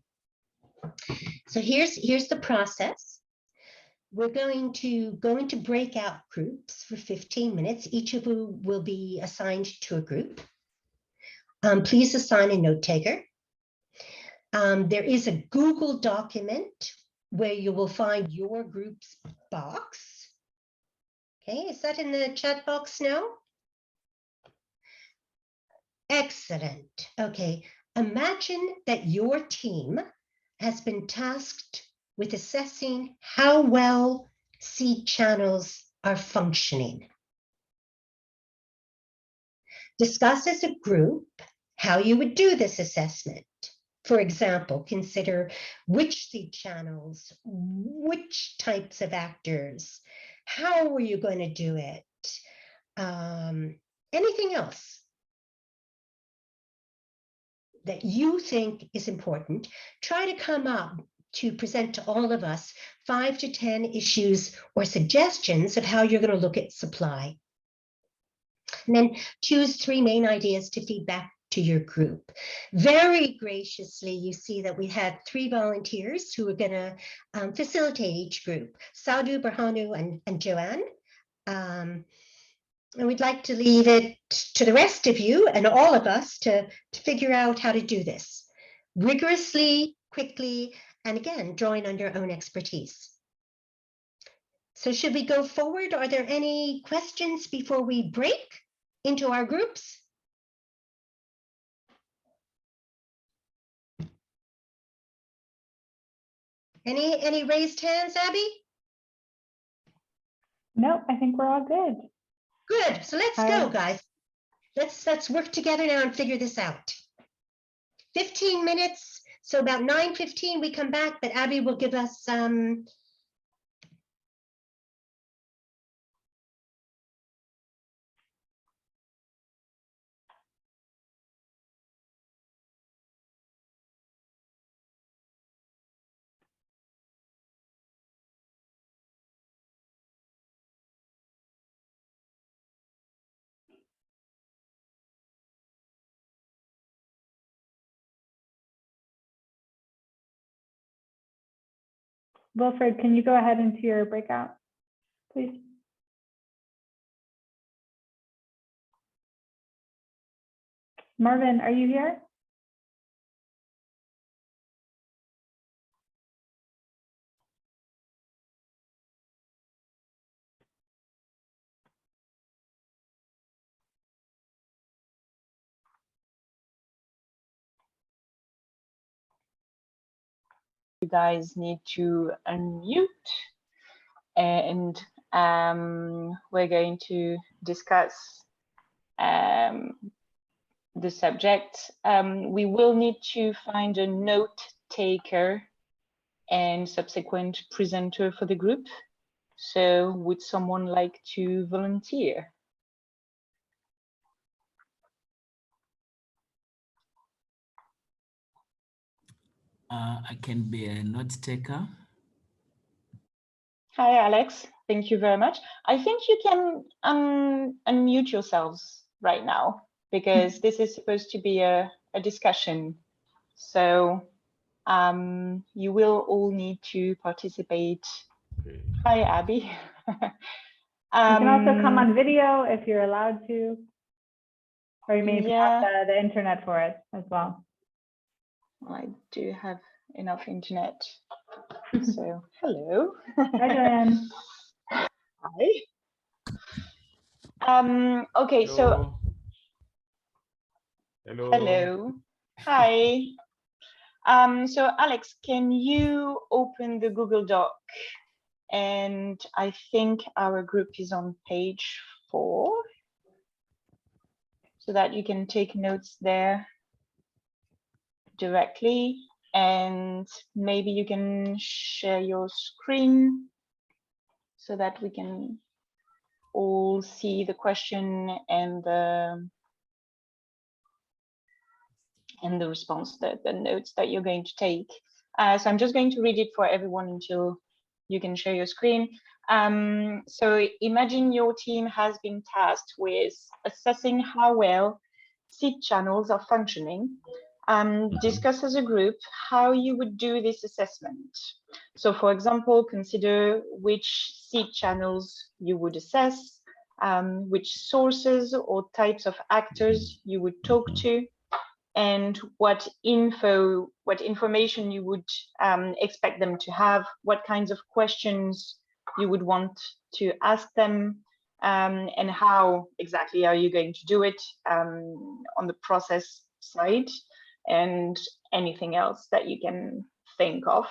So here's the process. We're going to go into breakout groups for 15 minutes. Each of you will be assigned to a group. Please assign a note taker. There is a Google document where you will find your group's box. Okay, is that in the chat box now? Excellent. Okay, imagine that your team has been tasked with assessing how well seed channels are functioning. Discuss as a group how you would do this assessment. For example, consider which seed channels, which types of actors, how are you going to do it? Anything else that you think is important, try to come up to present to all of us 5 to 10 issues or suggestions of how you're going to look at supply. and then choose 3 main ideas to feed back to your group. Very graciously, you see that we had 3 volunteers who are going to facilitate each group, Sadhu, Berhanu, and Joanne. And we'd like to leave it to the rest of you and all of us to figure out how to do this rigorously, quickly, and again, drawing on your own expertise. So should we go forward? Are there any questions before we break into our groups? Any raised hands, Abby?
No, I think we're all good.
Good. So let's go, guys. Let's work together now and figure this out. 15 minutes. So about 9:15 we come back, but Abby will give us
Wilfred, can you go ahead into your breakout, please? Marvin, are you here?
You guys need to unmute, and we're going to discuss the subject. We will need to find a note taker and subsequent presenter for the group. So would someone like to volunteer?
I can be a note taker.
Hi, Alex. Thank you very much. I think you can unmute yourselves right now, because this is supposed to be a discussion. So you will all need to participate. Hi, Abby.
You can also come on video if you're allowed to, or you may
Yeah.
have the internet for it as well.
I do have enough internet. So hello.
Hi, Joanne.
Hi. Okay, so hello. Hi. So Alex, can you open the Google Doc? And I think our group is on page 4, so that you can take notes there directly, and maybe you can share your screen so that we can all see the question and the response, the notes that you're going to take. So I'm just going to read it for everyone until you can share your screen. So imagine your team has been tasked with assessing how well seed channels are functioning. Discuss as a group how you would do this assessment. So for example, consider which seed channels you would assess, which sources or types of actors you would talk to, and what information you would expect them to have, what kinds of questions you would want to ask them, and how exactly are you going to do it on the process side, and anything else that you can think of.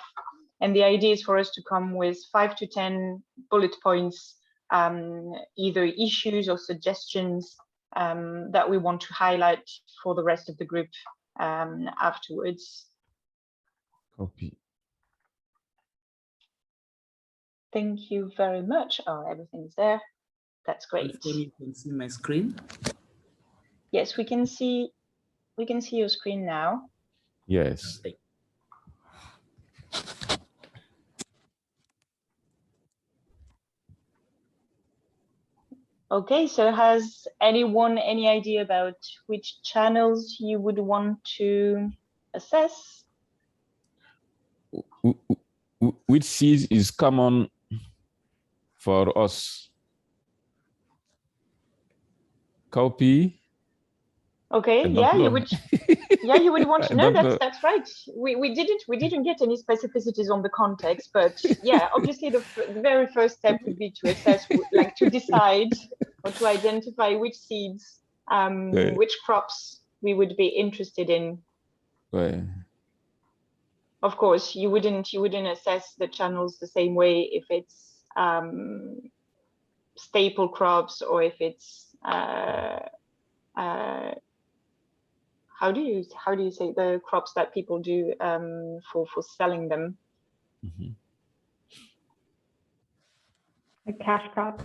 And the idea is for us to come with 5 to 10 bullet points, either issues or suggestions that we want to highlight for the rest of the group afterwards.
Copy.
Thank you very much. Oh, everything's there. That's great.
You can see my screen.
Yes, we can see your screen now.
Yes.
Okay, so has anyone any idea about which channels you would want to assess?
Which seed is common for us? Copy.
Okay, yeah, you would. Yeah, you would want to know. That's right. We didn't get any specificities on the context, but yeah, obviously the very first step would be to assess, like to decide or to identify which seeds, which crops we would be interested in.
Right.
Of course, you wouldn't assess the channels the same way if it's staple crops or if it's how do you say the crops that people do for selling them?
Mm-hmm.
Like cash crops.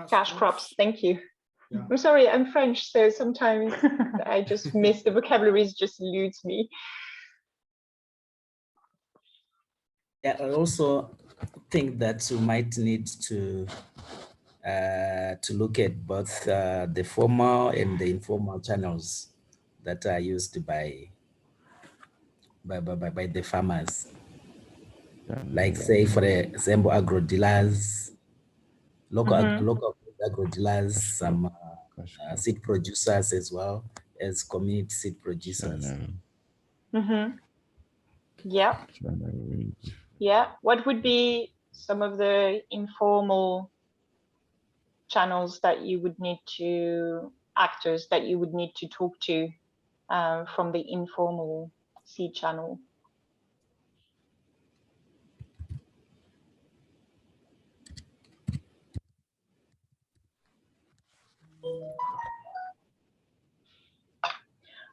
Cash crops. Thank you.
Yeah.
I'm sorry, I'm French, so sometimes I just miss the vocabulary, just eludes me.
Yeah, I also think that you might need to look at both the formal and the informal channels that are used by the farmers. Like say, for example, agro dealers, local agro dealers, some seed producers as well as community seed producers.
Yeah. Yeah. What would be some of the informal channels that you would need to, actors that you would need to talk to from the informal seed channel?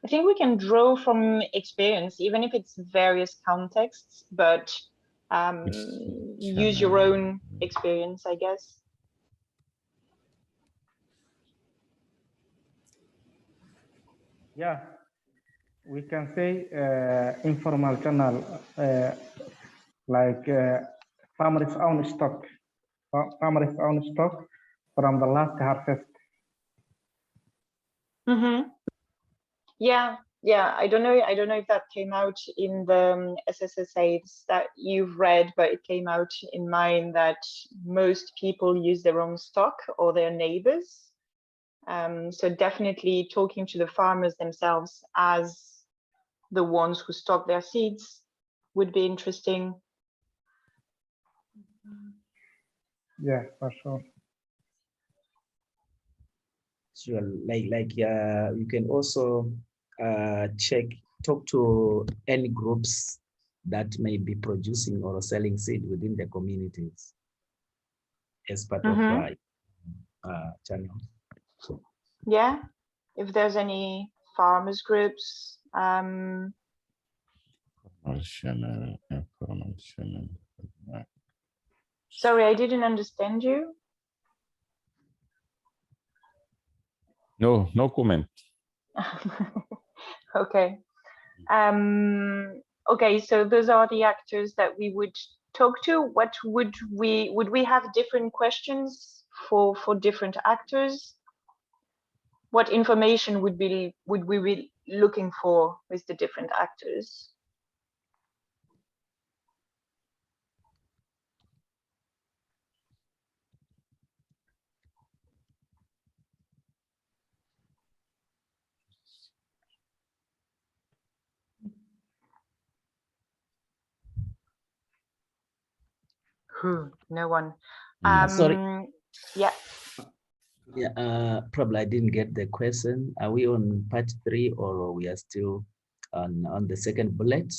I think we can draw from experience, even if it's various contexts, but use your own experience, I guess.
Yeah, we can say informal channel like farmers' own stock from the last harvest.
Yeah, I don't know if that came out in the SSSAs that you've read, but it came out in mine that most people use their own stock or their neighbors. So definitely talking to the farmers themselves as the ones who stock their seeds would be interesting.
Yeah, for sure.
Sure, like you can also talk to any groups that may be producing or selling seed within the communities as part of channel.
Yeah, if there's any farmers groups. Sorry, I didn't understand you.
No comment.
Okay. Okay, so those are the actors that we would talk to. What would we have different questions for different actors? What information would we be looking for with the different actors? No one.
Sorry.
Yeah.
Yeah, probably I didn't get the question. Are we on part 3 or we are still on the second bullet?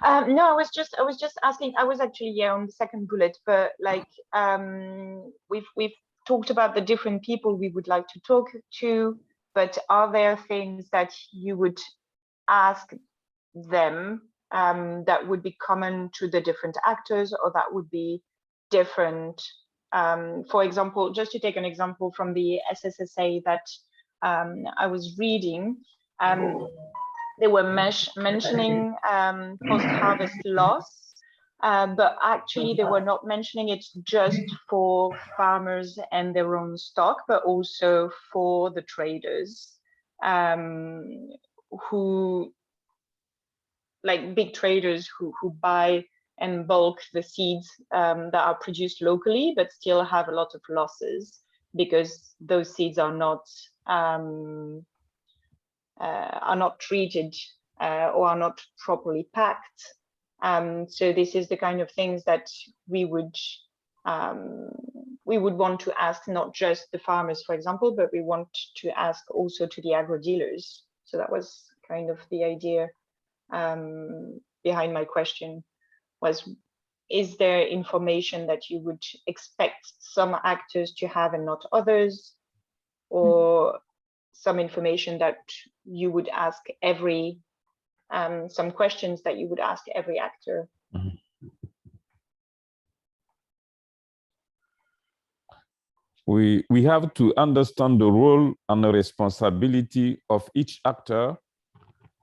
No, I was just asking. I was actually on the second bullet, but like we've talked about the different people we would like to talk to, but are there things that you would ask them that would be common to the different actors, or that would be different? For example, just to take an example from the SSSA that I was reading, they were mentioning post-harvest loss but actually they were not mentioning it just for farmers and their own stock, but also for the traders who, like big traders who buy and bulk the seeds that are produced locally, but still have a lot of losses because those seeds are not treated or are not properly packed. So this is the kind of things that we would want to ask not just the farmers, for example, but we want to ask also to the agro dealers. So that was kind of the idea behind my question, was, is there information that you would expect some actors to have and not others, or some information that you would ask every, some questions that you would ask every actor?
We have to understand the role and the responsibility of each actor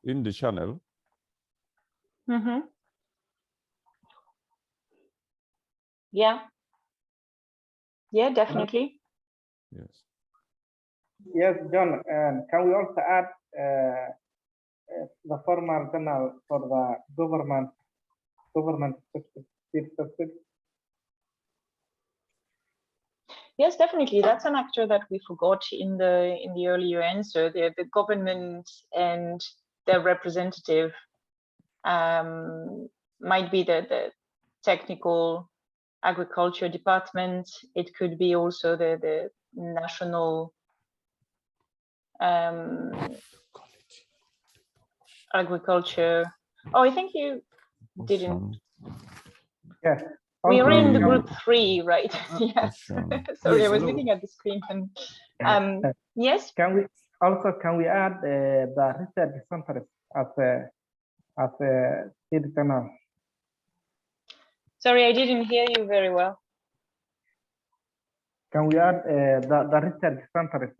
in the channel.
Yeah. Yeah, definitely.
Yes.
Yes, John, and can we also add the formal channel for the government subsidy?
Yes, definitely. That's an actor that we forgot in the earlier answer. The government and their representative might be the technical agriculture department. It could be also the national agriculture. Oh, I think you didn't.
Yes.
We were in the
Also,
group 3, right? Yes. Sorry,
Yes,
I was
hello.
looking at the screen. And yes.
Can we add the research centers as a seed channel?
Sorry, I didn't hear you very well.
Can we add the research centers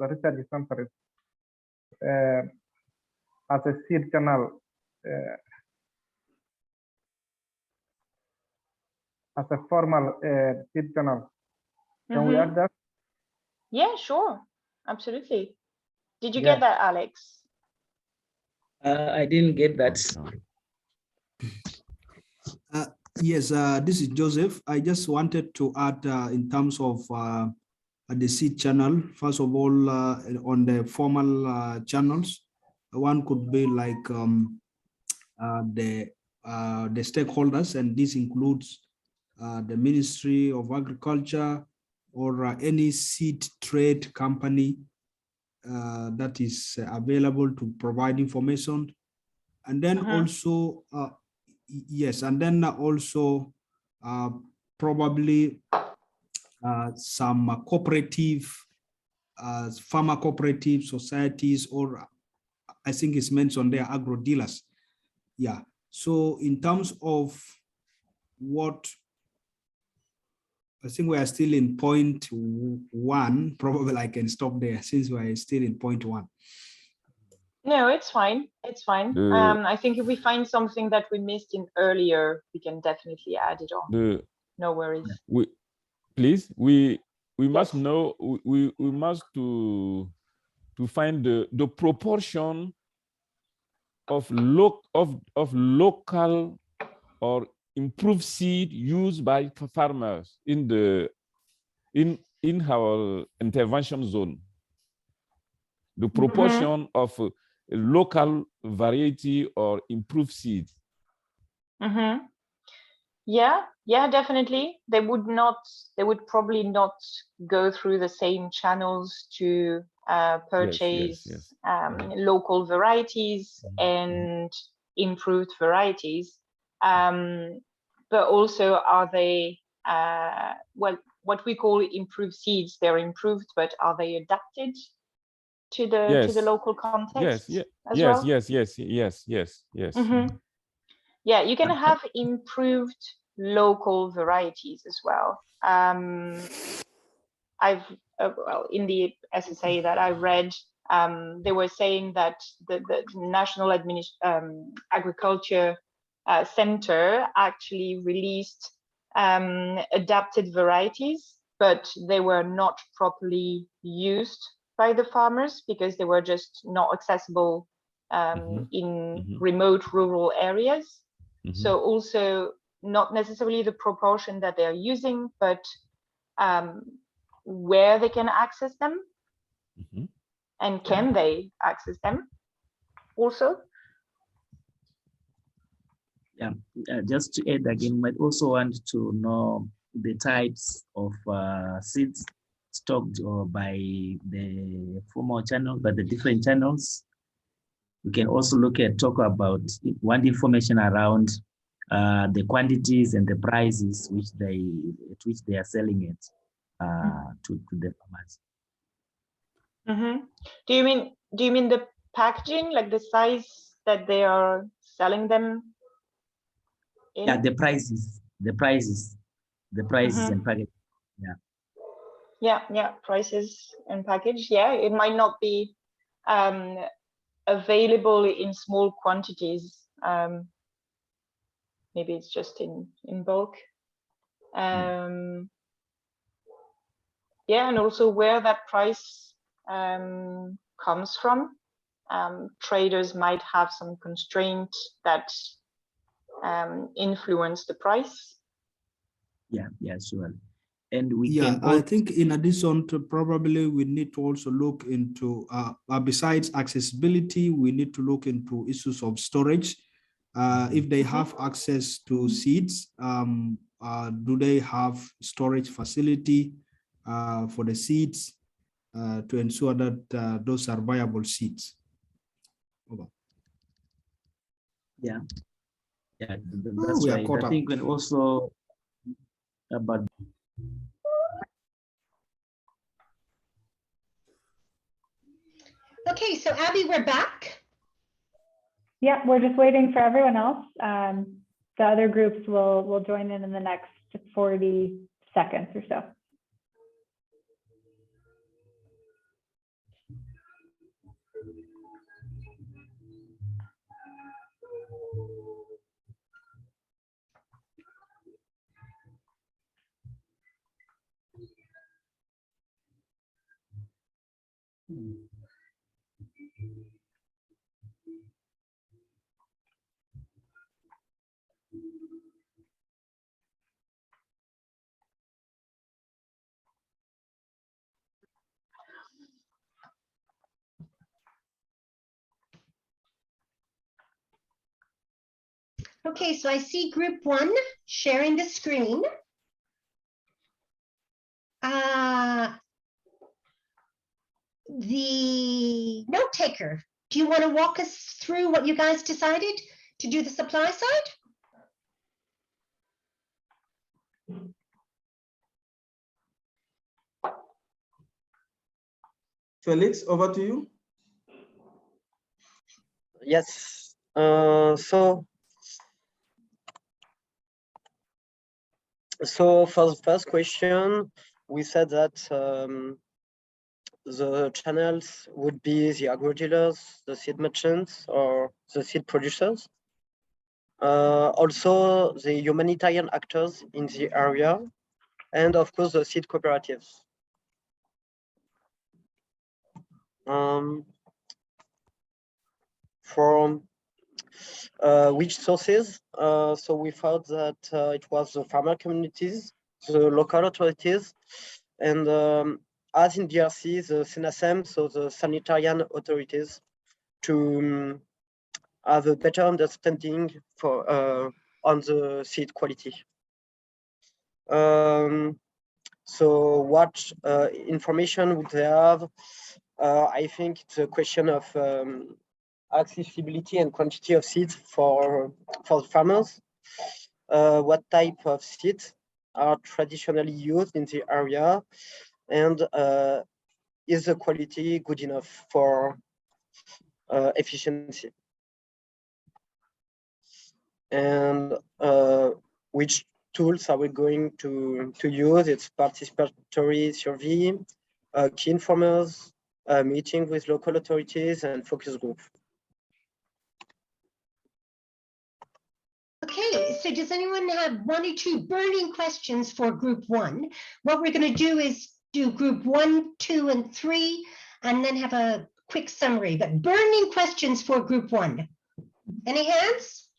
as a seed channel, as a formal seed channel? Can we add that?
Yeah, sure. Absolutely. Did you
Yeah.
get that, Alex?
I didn't get that.
Yes, this is Joseph. I just wanted to add in terms of the seed channel, first of all, on the formal channels, one could be like the stakeholders, and this includes the Ministry of Agriculture or any seed trade company that is available to provide information. And then also, yes, and then also probably some cooperative, farmer cooperative societies, or I think it's mentioned there, agro dealers. Yeah. So in terms of what, I think we are still in point 1. Probably I can stop there since we are still in point 1.
No, it's fine. It's fine. I think if we find something that we missed in earlier, we can definitely add it on. No worries.
We must know, we must to find the proportion of local or improved seed used by farmers in our intervention zone. The proportion of local variety or improved seed.
Yeah, definitely. They would probably not go through the same channels to purchase local varieties and improved varieties. But also, are they what we call improved seeds? They're improved, but are they adapted to the local context?
Yes.
Yeah, you can have improved local varieties as well. Well, in the SSA that I read, they were saying that the National Agriculture center actually released adapted varieties, but they were not properly used by the farmers because they were just not accessible in remote rural areas. So also not necessarily the proportion that they're using, but where they can access them and can they access them also.
Yeah, just to add again, might also want to know the types of seeds stocked by the formal channel, but the different channels. We can also talk about information around the quantities and the prices at which they are selling it to the farmers.
Do you mean the packaging, like the size that they are selling them in?
Yeah, the prices and packaging.
Yeah, prices and package. Yeah, it might not be available in small quantities. Maybe it's just in bulk. Yeah, and also where that price comes from. Traders might have some constraints that influence the price.
Yeah, sure. And we
can I think in addition to probably we need to also look into besides accessibility, we need to look into issues of storage. If they have access to seeds, do they have storage facility for the seeds to ensure that those are viable seeds? Over.
Yeah, that's right. I think and also about.
Okay, so Abby, we're back.
Yeah, we're just waiting for everyone else. The other groups will join in the next 40 seconds or so.
Okay, so I see group 1 sharing the screen. The note taker, do you want to walk us through what you guys decided to do the supply side?
Felix, over to you.
Yes. So for the first question, we said that the channels would be the agro-dealers, the seed merchants, or the seed producers. Also, the humanitarian actors in the area, and of course, the seed cooperatives. From which sources? So we thought that it was the farmer communities, the local authorities, and as in DRC, the SNSM, so the sanitarian authorities, to have a better understanding for on the seed quality. So what information would they have? I think it's a question of accessibility and quantity of seeds for the farmers. What type of seeds are traditionally used in the area, and is the quality good enough for efficiency? And which tools are we going to use? It's participatory survey, key informers, meeting with local authorities, and focus group.
so does anyone have 1 or 2 burning questions for group 1? What we're going to do is do group 1, 2, and 3, and then have a quick summary. But burning questions for group 1. Any hands?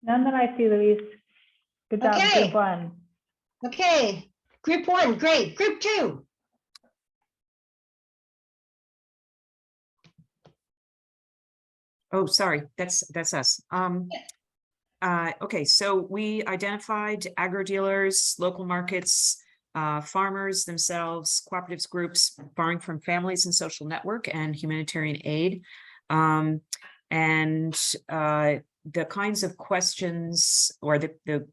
None that I see, Louise. Good job,
Okay.
group 1.
Okay, group 1, great. Group 2.
Oh, sorry, that's us. Okay, so we identified agro dealers, local markets, farmers themselves, cooperatives groups, borrowing from families and social network, and humanitarian aid. The kinds of questions, or you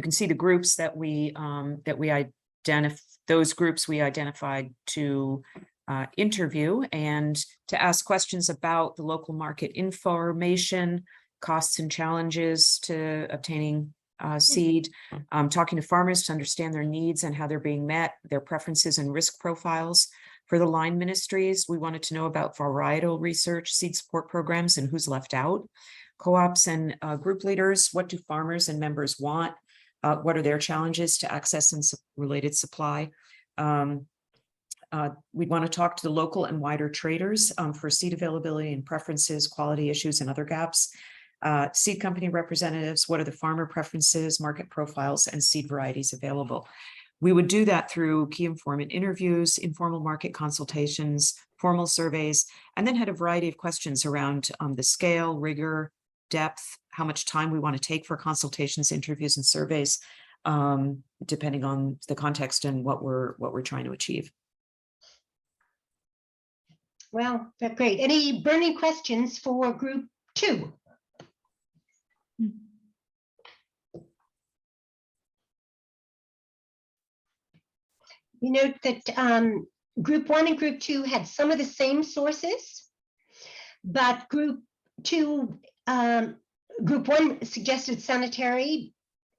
can see the groups that we identified. Those groups we identified to interview and to ask questions about the local market information, costs and challenges to obtaining seed, talking to farmers to understand their needs and how they're being met, their preferences and risk profiles. For the line ministries, we wanted to know about varietal research, seed support programs, and who's left out. Co-ops and group leaders, what do farmers and members want? What are their challenges to access and related supply? We want to talk to the local and wider traders for seed availability and preferences, quality issues, and other gaps. Seed company representatives, what are the farmer preferences, market profiles, and seed varieties available? We would do that through key informant interviews, informal market consultations, formal surveys, and then had a variety of questions around the scale, rigor, depth, how much time we want to take for consultations, interviews, and surveys, depending on the context and what we're trying to achieve.
Well, that's great. Any burning questions for group 2? You note that group 1 and group 2 had some of the same sources, but group 1 suggested sanitary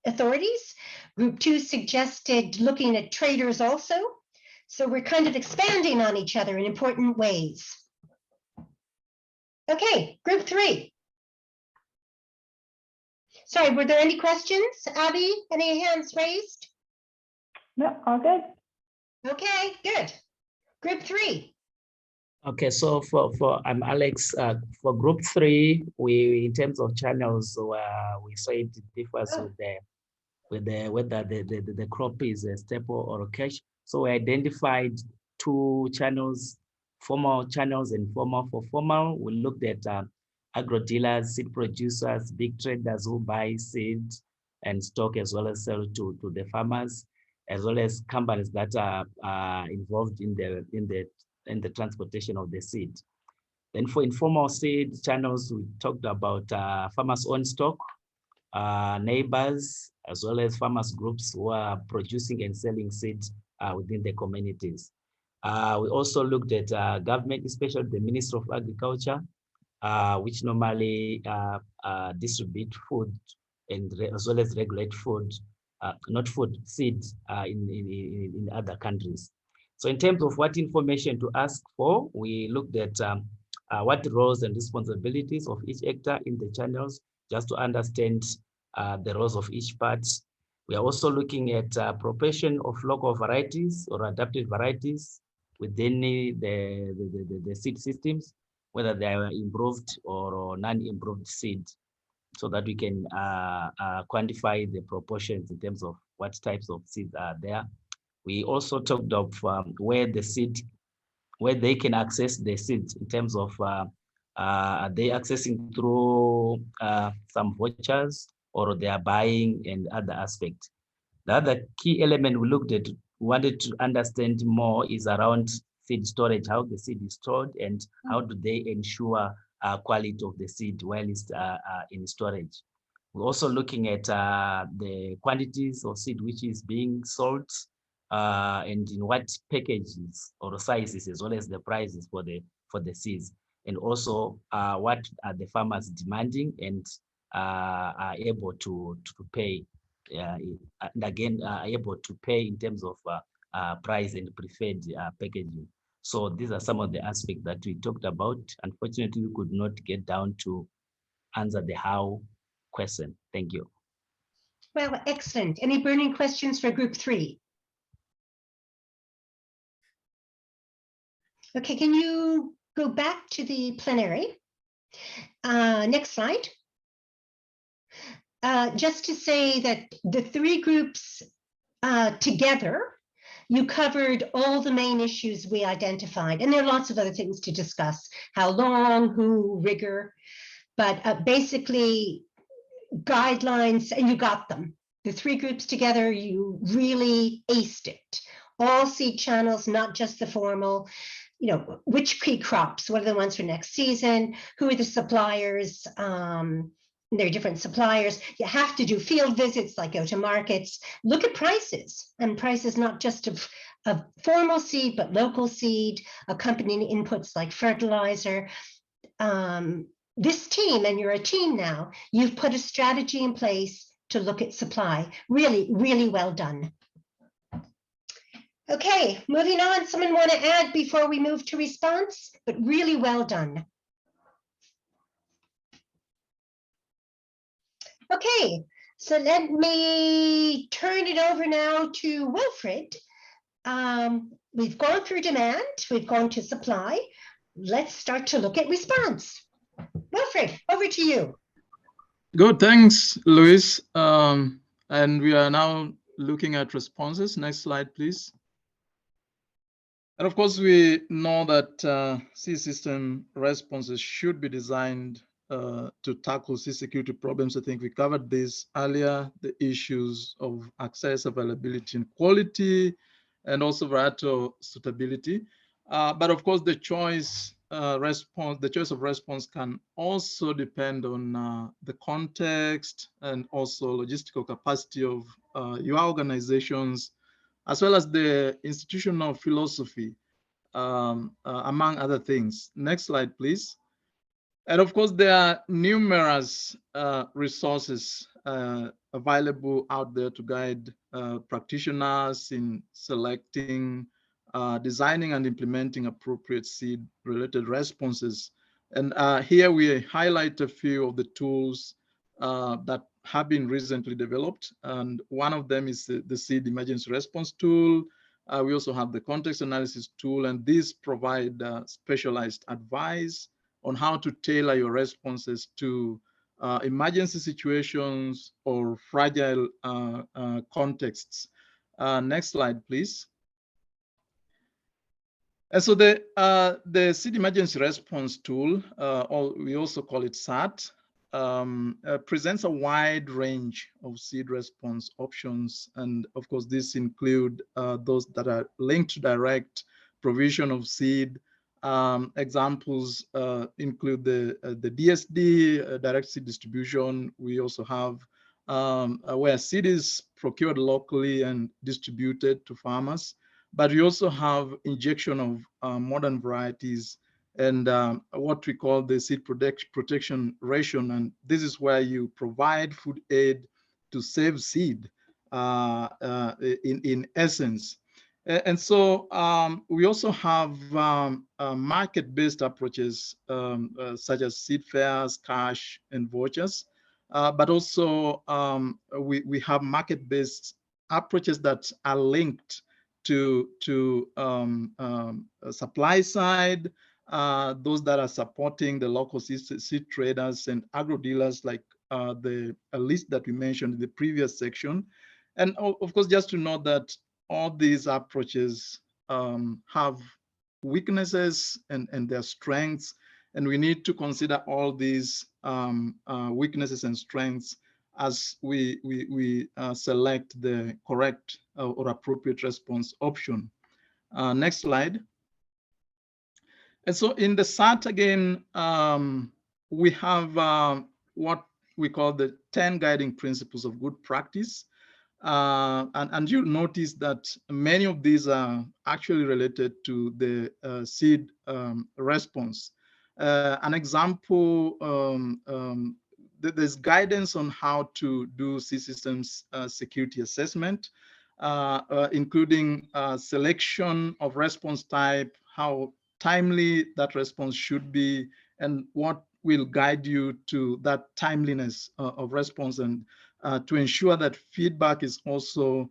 authorities. Group 2 suggested looking at traders also. So we're kind of expanding on each other in important ways. Okay, group 3. Sorry, were there any questions? Abby, any hands raised?
No, all good.
Okay, good. Group 3.
Okay, so I'm Alex. For group 3, we in terms of channels, we say it differs with whether the crop is a staple or a cash. So we identified 2 channels, formal channels and formal. For formal, we looked at agro dealers, seed producers, big traders who buy seed and stock as well as sell to the farmers, as well as companies that are involved in the transportation of the seed. Then for informal seed channels, we talked about farmers' own stock, neighbors, as well as farmers groups who are producing and selling seeds within the communities. We also looked at government, especially the Ministry of Agriculture, which normally distribute food and as well as regulate food, not food, seeds in other countries. So in terms of what information to ask for, we looked at what roles and responsibilities of each actor in the channels, just to understand the roles of each part. We are also looking at proportion of local varieties or adapted varieties within the seed systems, whether they are improved or non-improved seed, so that we can quantify the proportions in terms of what types of seeds are there. We also talked of where they can access the seeds in terms of are they accessing through some vouchers or they are buying and other aspects. The other key element we looked at, wanted to understand more, is around seed storage, how the seed is stored and how do they ensure quality of the seed while it's in storage. We're also looking at the quantities of seed which is being sold and in what packages or sizes, as well as the prices for the seeds, and also what are the farmers demanding and are able to pay, and again able to pay in terms of price and preferred packaging.
So these are some of the aspects that we talked about. Unfortunately, we could not get down to answer the how question. Thank you.
Well, excellent. Any burning questions for group 3? Okay, can you go back to the plenary? Next slide. Just to say that the 3 groups together, you covered all the main issues we identified, and there are lots of other things to discuss, how long, who, rigor, but basically guidelines, and you got them. The 3 groups together, you really aced it. All seed channels, not just the formal, you know, which key crops, what are the ones for next season, who are the suppliers, there are different suppliers. You have to do field visits, like go to markets, look at prices, and prices not just of formal seed, but local seed, accompanying inputs like fertilizer. This team, and you're a team now, you've put a strategy in place to look at supply. Really, really well done. Okay, moving on. Someone want to add before we move to response? But really well done. Okay, so let me turn it over now to Wilfred. We've gone through demand, we've gone to supply. Let's start to look at response. Wilfred, over to you.
Good, thanks, Luis. And we are now looking at responses. Next slide, please. And of course, we know that seed system responses should be designed to tackle seed security problems. I think we covered this earlier, the issues of access, availability, and quality, and also varietal suitability. But of course, the choice of response can also depend on the context and also logistical capacity of your organizations, as well as the institutional philosophy, among other things. Next slide, please. And of course, there are numerous resources available out there to guide practitioners in selecting, designing, and implementing appropriate seed-related responses. And here we highlight a few of the tools that have been recently developed. And one of them is the seed emergency response tool. We also have the context analysis tool, and these provide specialized advice on how to tailor your responses to emergency situations or fragile contexts. Next slide, please. And so the seed emergency response tool, we also call it SAT, presents a wide range of seed response options. And of course, these include those that are linked to direct provision of seed. Examples include the DSD, direct seed distribution. We also have where seed is procured locally and distributed to farmers. But we also have injection of modern varieties and what we call the seed protection ration. And this is where you provide food aid to save seed in essence. And so we also have market-based approaches such as seed fairs, cash, and vouchers. But also we have market-based approaches that are linked to supply side, those that are supporting the local seed traders and agro dealers, like the list that we mentioned in the previous section. And of course, just to note that all these approaches have weaknesses and their strengths, and we need to consider all these weaknesses and strengths as we select the correct or appropriate response option. Next slide. And so in the SAT again, we have what we call the 10 guiding principles of good practice. And you'll notice that many of these are actually related to the seed response. An example, there's guidance on how to do seed systems security assessment, including selection of response type, how timely that response should be, and what will guide you to that timeliness of response, and to ensure that feedback is also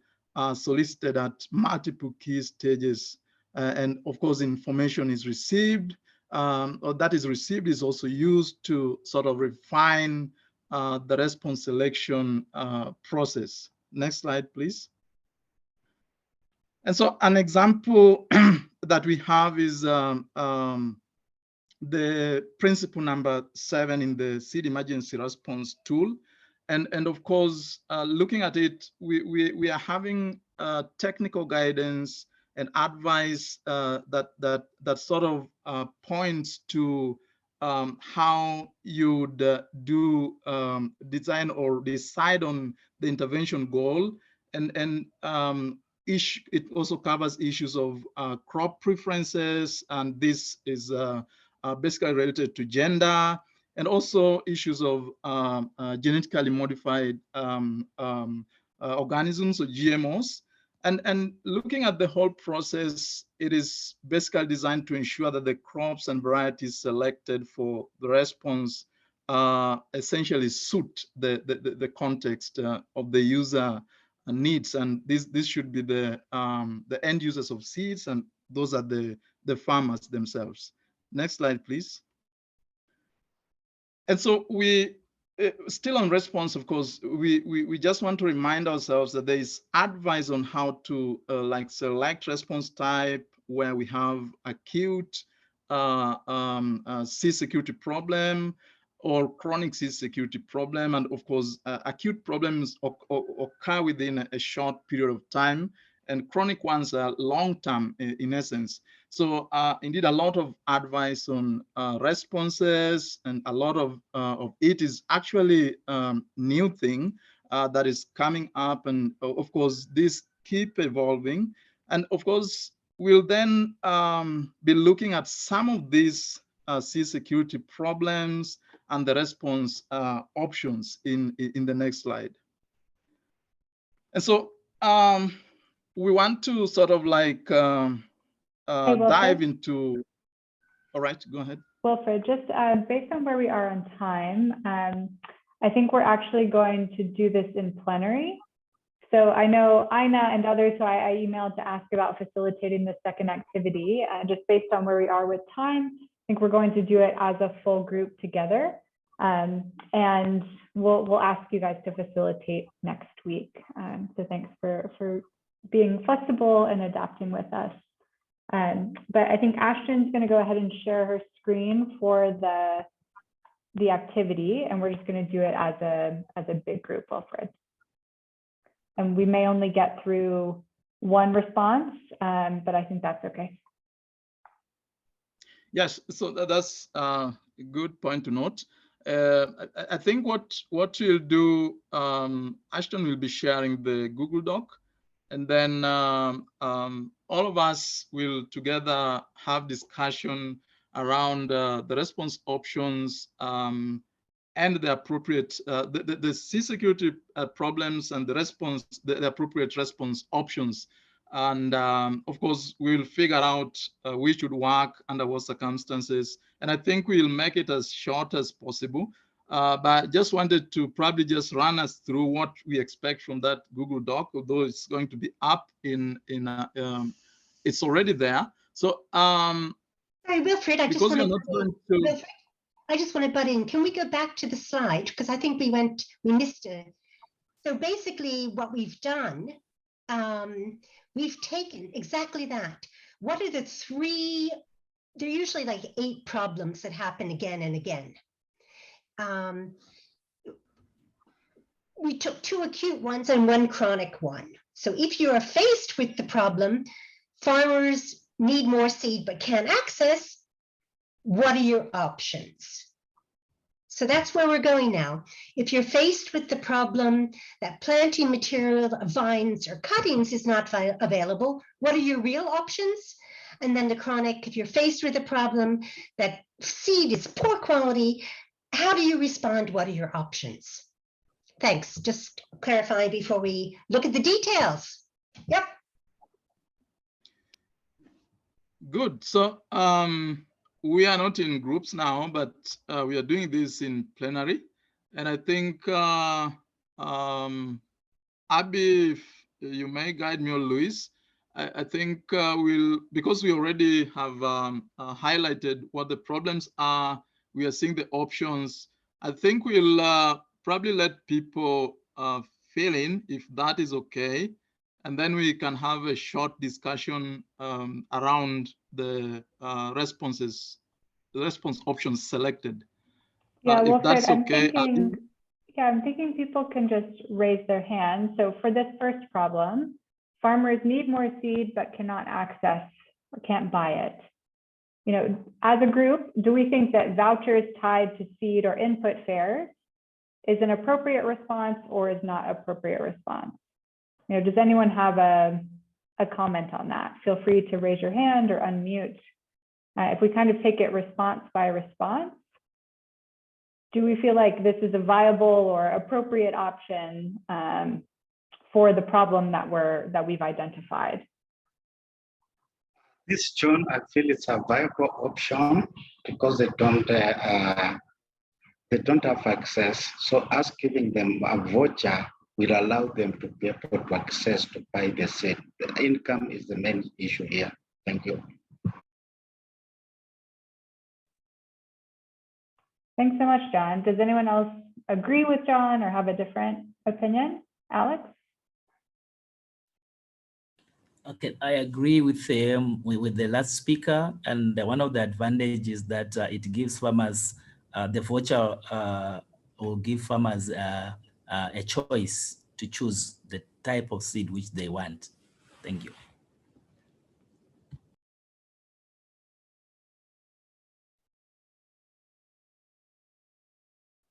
solicited at multiple key stages. And of course, information is received, or that is received is also used to sort of refine the response selection process. Next slide, please. And so an example that we have is the principle number 7 in the seed emergency response tool. And of course, looking at it, we are having technical guidance and advice that sort of points to how you'd design or decide on the intervention goal. And it also covers issues of crop preferences, and this is basically related to gender, and also issues of genetically modified organisms, or GMOs. And looking at the whole process, it is basically designed to ensure that the crops and varieties selected for the response essentially suit the context of the user needs. And this should be the end users of seeds, and those are the farmers themselves. Next slide, please. And so we still on response, of course, we just want to remind ourselves that there is advice on how to like select response type, where we have acute seed security problem or chronic seed security problem. And of course, acute problems occur within a short period of time, and chronic ones are long-term in essence. So indeed, a lot of advice on responses, and a lot of it is actually new thing that is coming up. And of course, this keep evolving. And of course, we'll then be looking at some of these seed security problems and the response options in the next slide. And so we want to sort of like dive into, all right, go ahead.
Wilfred, just based on where we are on time, I think we're actually going to do this in plenary. So I know Ina and others who I emailed to ask about facilitating the second activity, just based on where we are with time, I think we're going to do it as a full group together. And we'll ask you guys to facilitate next week. So thanks for being flexible and adapting with us. But I think Ashton's going to go ahead and share her screen for the activity, and we're just going to do it as a big group, Wilfred. And we may only get through one response, but I think that's okay.
Yes, so that's a good point to note. I think what we'll do, Ashton will be sharing the Google Doc, and then all of us will together have discussion around the response options and the appropriate, the seed security problems and the response, the appropriate response options. And of course, we'll figure out which would work under what circumstances. And I think we'll make it as short as possible. But just wanted to probably just run us through what we expect from that Google Doc, although it's going to be up it's already there. So
sorry, Wilfred, I just want to butt in. Can we go back to the slide? Because I think we missed it. So basically what we've done, we've taken exactly that. What are the three, they're usually like 8 problems that happen again and again. We took 2 acute ones and 1 chronic one. So if you are faced with the problem, farmers need more seed but can't access, what are your options? So that's where we're going now. If you're faced with the problem that planting material, vines or cuttings is not available, what are your real options? And then the chronic, if you're faced with a problem that seed is poor quality, how do you respond? What are your options? Thanks. Just clarifying before we look at the details. Yep.
Good. So we are not in groups now, but we are doing this in plenary. And I think, Abby, if you may guide me, or Luis, I think because we already have highlighted what the problems are, we are seeing the options. I think we'll probably let people fill in if that is okay. And then we can have a short discussion around the response options selected.
Yeah,
If
Wilfred,
that's okay.
I'm thinking people can just raise their hand. So for this first problem, farmers need more seed but cannot access or can't buy it. You know, as a group, do we think that vouchers tied to seed or input fairs is an appropriate response or is not appropriate response? You know, does anyone have a comment on that? Feel free to raise your hand or unmute. If we kind of take it response by response, do we feel like this is a viable or appropriate option for the problem that we've identified?
This, John, I feel it's a viable option because they don't have access. So us giving them a voucher will allow them to be able to access to buy the seed. The income is the main issue here. Thank you.
Thanks so much, John. Does anyone else agree with John or have a different opinion? Alex?
Okay, I agree with the last speaker, and one of the advantages that it gives farmers the voucher will give farmers a choice to choose the type of seed which they want. Thank you.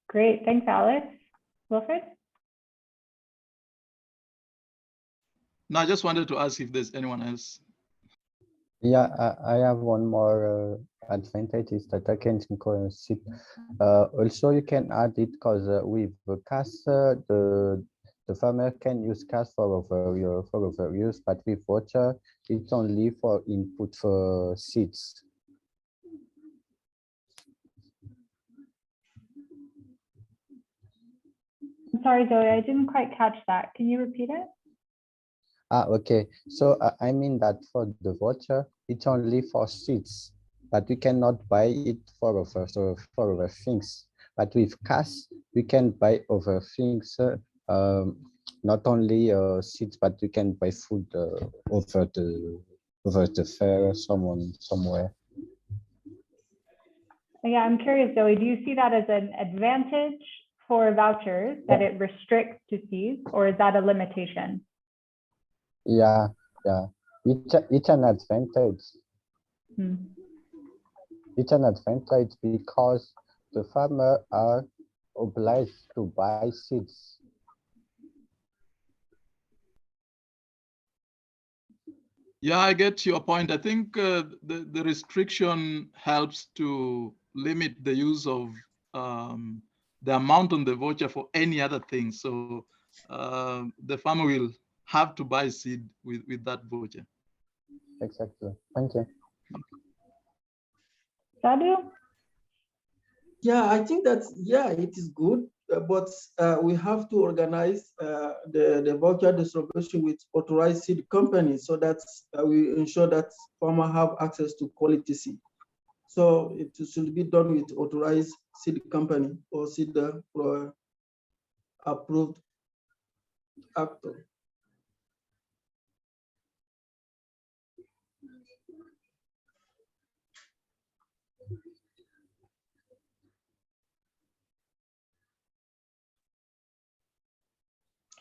Great, thanks, Alex. Wilfred?
No, I just wanted to ask if there's anyone else.
Yeah, I have one more advantage is that I can consider. Also, you can add it because with CAS, the farmer can use CAS for overuse, but with voucher, it's only for input for seeds.
I'm sorry, Zoe, I didn't quite catch that. Can you repeat it?
Okay. So I mean that for the voucher, it's only for seeds, but we cannot buy it for other things. But with cash, we can buy other things, not only seeds, but we can buy food over the fair, somewhere.
Yeah, I'm curious, Zoe, do you see that as an advantage for vouchers that it restricts to seeds, or is that a limitation?
Yeah, it's an advantage. It's an advantage because the farmer are obliged to buy seeds.
Yeah, I get your point. I think the restriction helps to limit the use of the amount on the voucher for any other thing. So the farmer will have to buy seed with that voucher.
Exactly. Thank you.
Sadu?
Yeah, I think that, yeah, it is good, but we have to organize the voucher distribution with authorized seed companies so that we ensure that farmers have access to quality seed. So it should be done with authorized seed company or seed approved actor.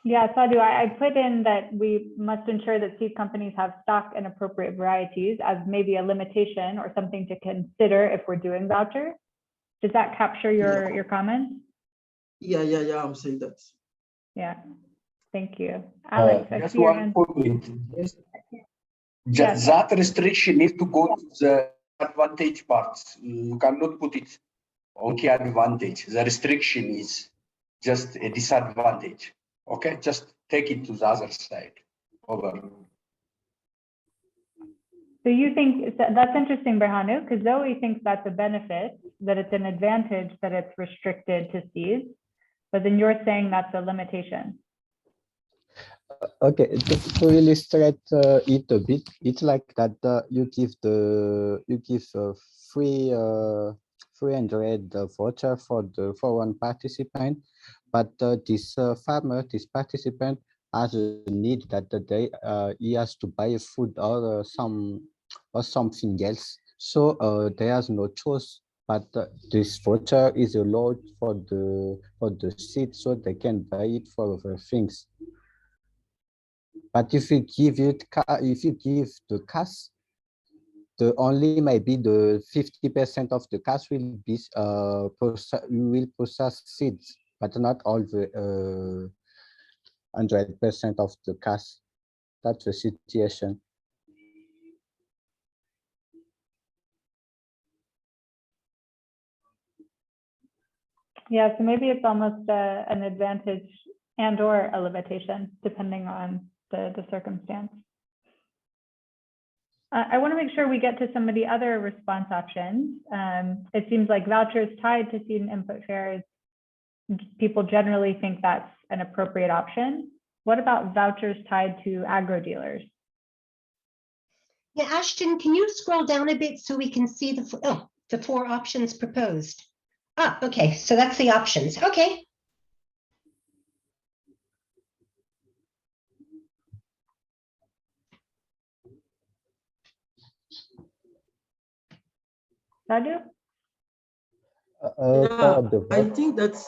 Yeah, Sadu, I put in that we must ensure that seed companies have stock and appropriate varieties as maybe a limitation or something to consider if we're doing vouchers. Does that capture your comments?
Yeah, I'm saying that.
Yeah, thank you. Alex, I
just
see your
one
hand.
point.
Yes.
That restriction needs to go to the advantage parts. You cannot put it on key advantage. The restriction is just a disadvantage. Okay, just take it to the other side. Over.
So you think that's interesting, Berhanu, because Zoe thinks that's a benefit, that it's an advantage that it's restricted to seeds, but then you're saying that's a limitation.
Okay, to illustrate it a bit, it's like that you give free 300 voucher for one participant, but this participant has a need that he has to buy food or something else. So there's no choice. But this voucher is allowed for the seed, so they can buy it for other things. But if you give the cash, the only maybe the 50% of the cash will be process seeds, but not all the 100% of the cash. That's the situation.
Yeah, so maybe it's almost an advantage and or a limitation, depending on the circumstance. I want to make sure we get to some of the other response options. It seems like vouchers tied to seed and input fairs, people generally think that's an appropriate option. What about vouchers tied to agro dealers?
Yeah, Ashton, can you scroll down a bit so we can see the 4 options proposed? Ah, okay, so that's the options. Okay.
Radu?
I think that's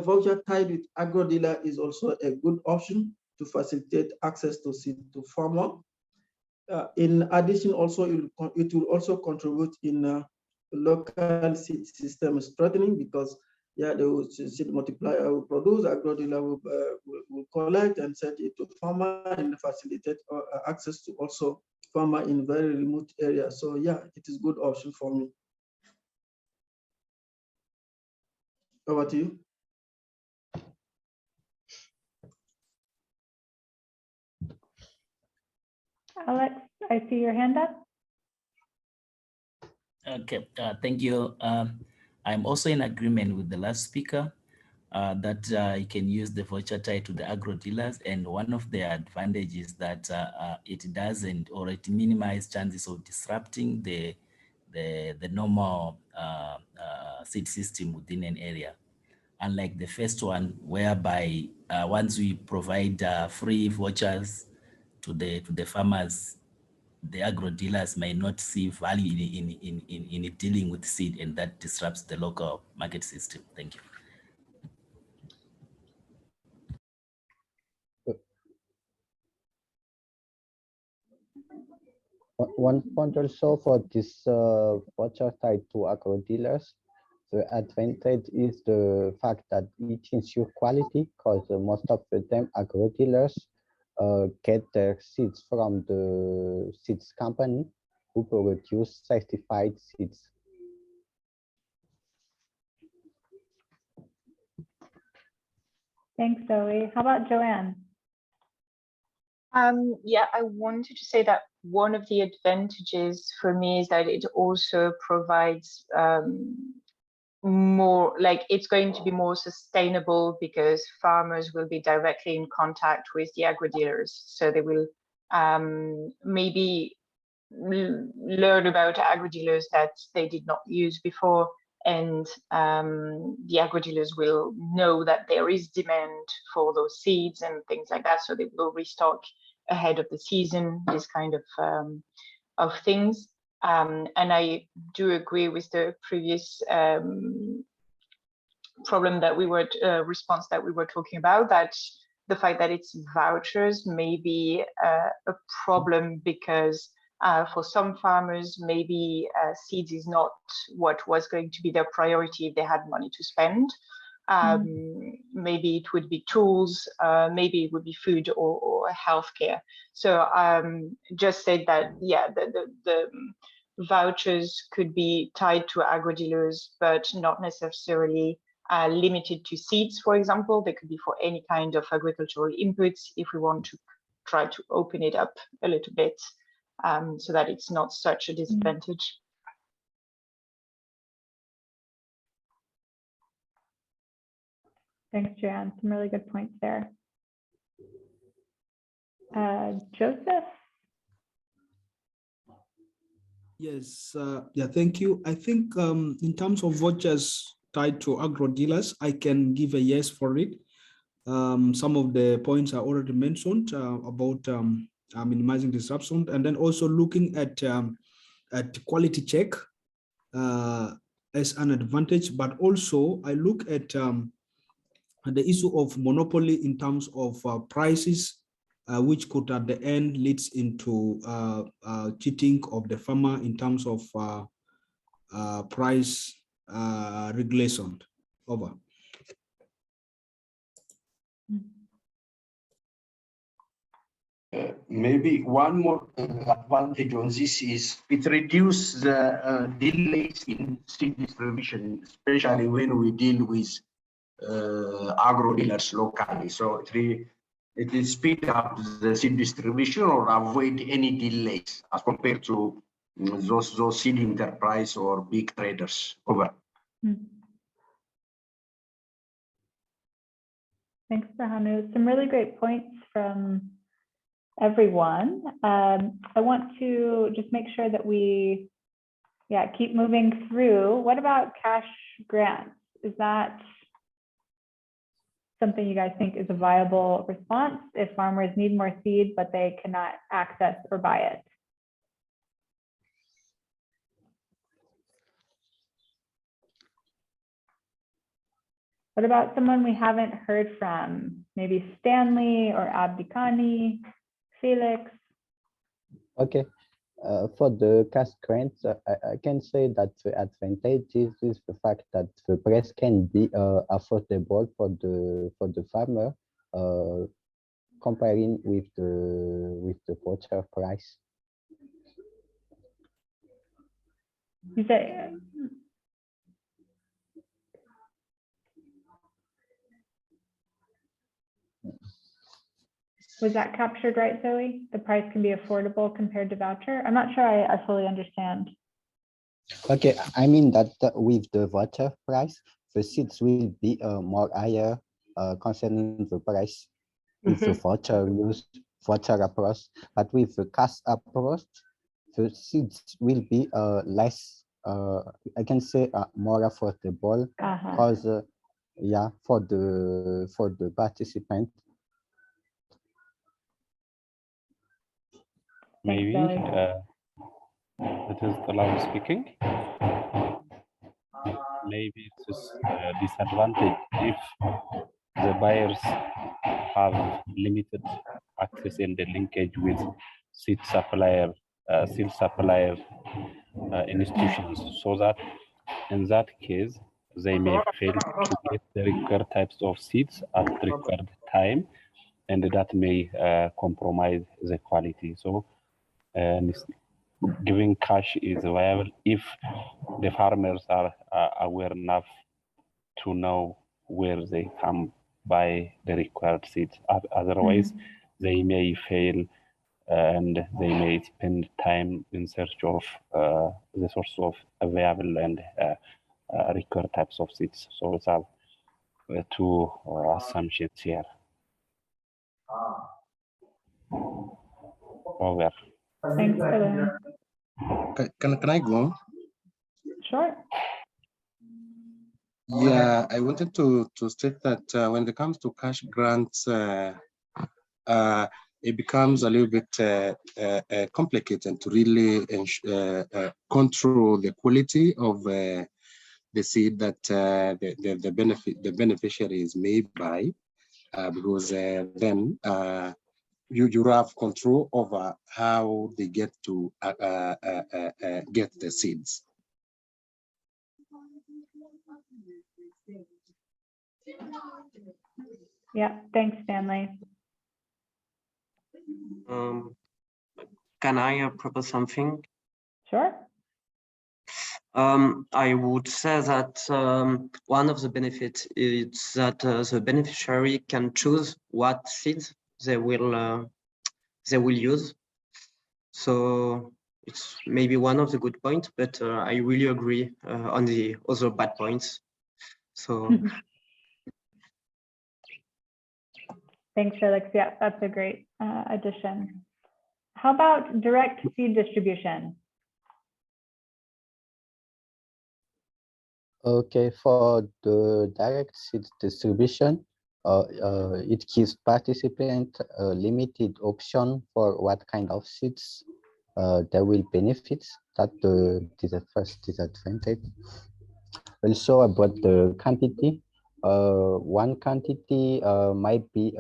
voucher tied with agro dealer is also a good option to facilitate access to seed to farmer. In addition, also it will also contribute in local seed system strengthening, because the seed multiplier will produce, agro dealer will collect and send it to farmer and facilitate access to also farmer in very remote areas. So yeah, it is a good option for me. Over to you.
Alex, I see your hand up.
Okay, thank you. I'm also in agreement with the last speaker that you can use the voucher tied to the agro dealers, and one of the advantages that it doesn't, or it minimizes chances of disrupting the normal seed system within an area. Unlike the first one, whereby once we provide free vouchers to the farmers, the agro dealers may not see value in dealing with seed, and that disrupts the local market system. Thank you.
One point also for this voucher tied to agro dealers, the advantage is the fact that it ensures quality, because most of the time agro dealers get their seeds from the seeds company who produce certified seeds.
Thanks, Zoe. How about Joanne?
Yeah, I wanted to say that one of the advantages for me is that it also provides more, like it's going to be more sustainable, because farmers will be directly in contact with the agro dealers. So they will maybe learn about agro dealers that they did not use before, and the agro dealers will know that there is demand for those seeds and things like that, so they will restock ahead of the season, this kind of things. And I do agree with the previous problem that we were response that we were talking about, that the fact that it's vouchers may be a problem, because for some farmers, maybe seeds is not what was going to be their priority if they had money to spend. Maybe it would be tools, maybe it would be food or healthcare. So just said that, yeah, the vouchers could be tied to agro dealers, but not necessarily limited to seeds, for example. They could be for any kind of agricultural inputs if we want to try to open it up a little bit so that it's not such a disadvantage.
Thanks, Joanne. Some really good points there. Joseph?
Yes, yeah, thank you. I think in terms of vouchers tied to agro dealers, I can give a yes for it. Some of the points I already mentioned about minimizing disruption, and then also looking at quality check as an advantage, but also I look at the issue of monopoly in terms of prices, which could at the end leads into cheating of the farmer in terms of price regulation. Over.
Maybe one more advantage on this is it reduces the delays in seed distribution, especially when we deal with agro dealers locally. So it will speed up the seed distribution or avoid any delays as compared to those seed enterprise or big traders. Over.
Thanks, Bahanu. Some really great points from everyone. I want to just make sure that we keep moving through. What about cash grants? Is that something you guys think is a viable response if farmers need more seed, but they cannot access or buy it? What about someone we haven't heard from? Maybe Stanley or Abdikani, Felix?
Okay. For the cash grants, I can say that the advantage is the fact that the price can be affordable for the farmer, comparing with the voucher price.
You say, was that captured right, Zoe? The price can be affordable compared to voucher? I'm not sure I fully understand.
Okay, I mean that with the voucher price, the seeds will be more higher concerning the price with the voucher approach, but with the cash approach, the seeds will be less, I can say more affordable, because for the participant.
Maybe it is Talal speaking. Maybe it is a disadvantage if the buyers have limited access and the linkage with seed supplier institutions, so that in that case they may fail to get the required types of seeds at required time, and that may compromise the quality. So giving cash is viable if the farmers are aware enough to know where they can buy the required seeds. Otherwise, they may fail and they may spend time in search of the source of available and required types of seeds. So it's two assumptions here. Over.
Thanks, Talal.
Can I go?
Sure.
Yeah, I wanted to state that when it comes to cash grants, it becomes a little bit complicated to really control the quality of the seed that the beneficiaries may buy, because then you have control over how they get to get the seeds.
Yeah, thanks, Stanley.
Can I propose something?
Sure.
I would say that one of the benefits is that the beneficiary can choose what seeds they will they will use. So it's maybe one of the good points, but I really agree on the other bad points. So
Thanks, Felix. Yeah, that's a great addition. How about direct seed distribution?
Okay, for the direct seed distribution, it gives participants a limited option for what kind of seeds they will benefit. That's the first disadvantage. Also about the quantity, one quantity might be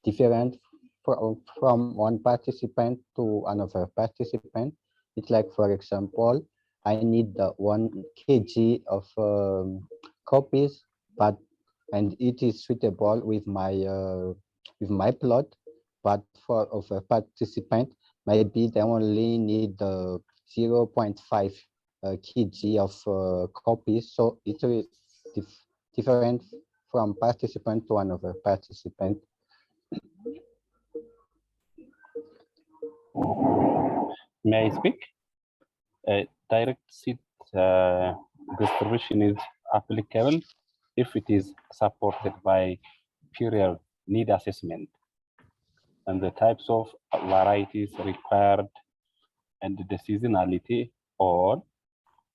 different from one participant to another participant. It's like, for example, I need 1 kg of copies, and it is suitable with my plot, but for other participant, maybe they only need 0.5 kg of copies, so it is different from participant to another participant.
May I speak? Direct seed distribution is applicable if it is supported by period need assessment and the types of varieties required and the seasonality, or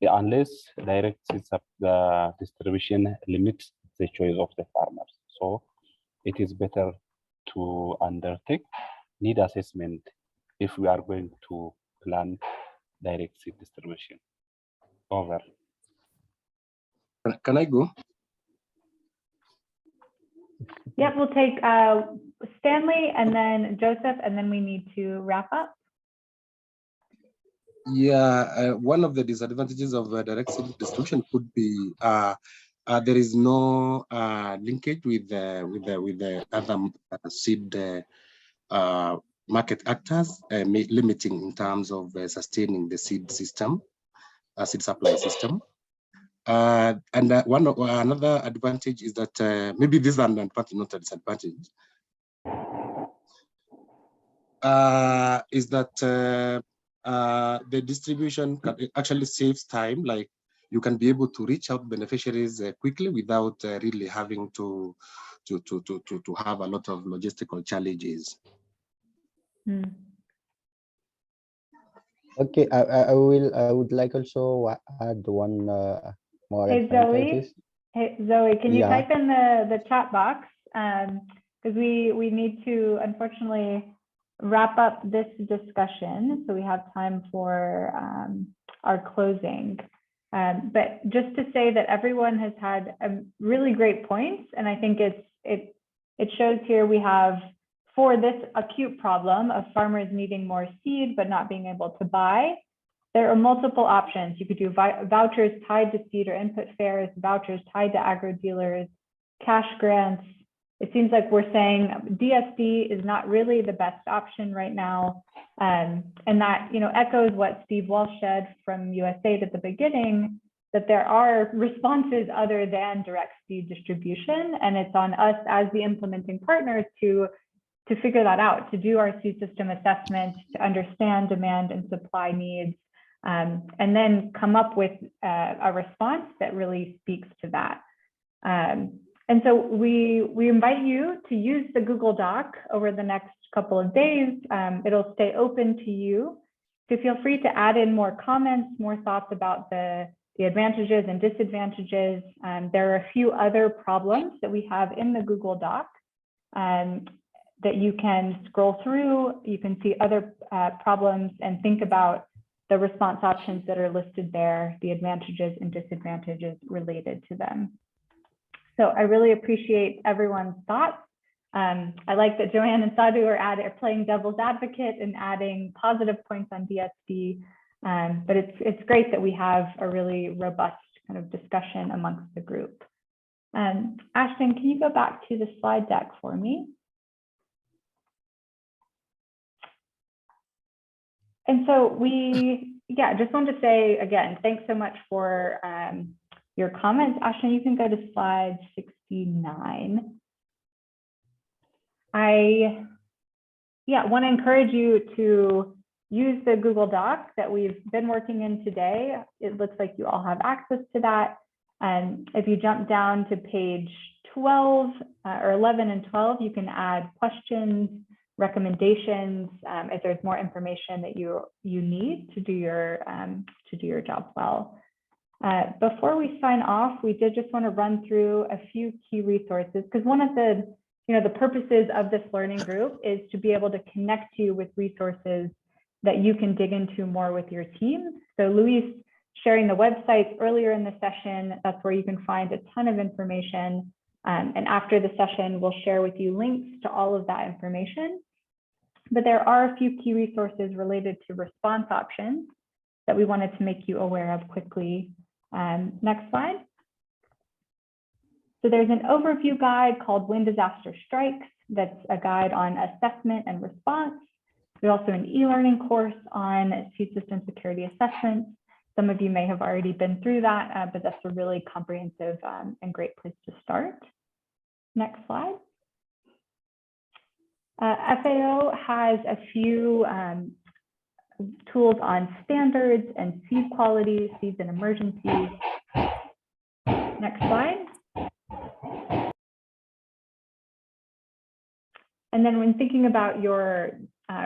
unless direct seed distribution limits the choice of the farmers. So it is better to undertake need assessment if we are going to plan direct seed distribution. Over.
Can I go?
Yep, we'll take Stanley and then Joseph, and then we need to wrap up.
Yeah, one of the disadvantages of direct seed distribution could be there is no linkage with the other seed market actors, limiting in terms of sustaining the seed system, seed supply system. And another advantage is that maybe this is an advantage, not a disadvantage, is that the distribution actually saves time. Like, you can be able to reach out beneficiaries quickly without really having to have a lot of logistical challenges.
Okay, I would like also add one more advantages.
Hey Zoe, can you
Yeah.
type in the chat box? Because we need to unfortunately wrap up this discussion, so we have time for our closing. But just to say that everyone has had really great points, and I think it shows here we have, for this acute problem of farmers needing more seed but not being able to buy, there are multiple options. You could do vouchers tied to seed or input fairs, vouchers tied to agro dealers, cash grants. It seems like we're saying DSD is not really the best option right now. And that, you know, echoes what Steve Walsh said from USAID at the beginning, that there are responses other than direct seed distribution. And it's on us as the implementing partners to figure that out, to do our seed system assessment, to understand demand and supply needs, and then come up with a response that really speaks to that. And so we invite you to use the Google Doc over the next couple of days. It'll stay open to you. So feel free to add in more comments, more thoughts about the advantages and disadvantages. There are a few other problems that we have in the Google Doc that you can scroll through. You can see other problems and think about the response options that are listed there, the advantages and disadvantages related to them. So I really appreciate everyone's thoughts. I like that Joanne and Sadhu are playing devil's advocate and adding positive points on DSD. But it's great that we have a really robust kind of discussion amongst the group. Ashton, can you go back to the slide deck for me? And so just wanted to say again, thanks so much for your comments. Ashton, you can go to slide 69. yeah, want to encourage you to use the Google Doc that we've been working in today. It looks like you all have access to that. And if you jump down to page 12 or 11 and 12, you can add questions, recommendations, if there's more information that you need to do your job well. Before we sign off, we did just want to run through a few key resources, because one of the the purposes of this learning group is to be able to connect you with resources that you can dig into more with your team. So Luis sharing the websites earlier in the session, that's where you can find a ton of information. And after the session, we'll share with you links to all of that information. But there are a few key resources related to response options that we wanted to make you aware of quickly. Next slide. So there's an overview guide called When Disaster Strikes. That's a guide on assessment and response. There's also an e-learning course on seed system security assessments. Some of you may have already been through that, but that's a really comprehensive and great place to start. Next slide. FAO has a few tools on standards and seed quality, seeds and emergencies. Next slide. And then when thinking about your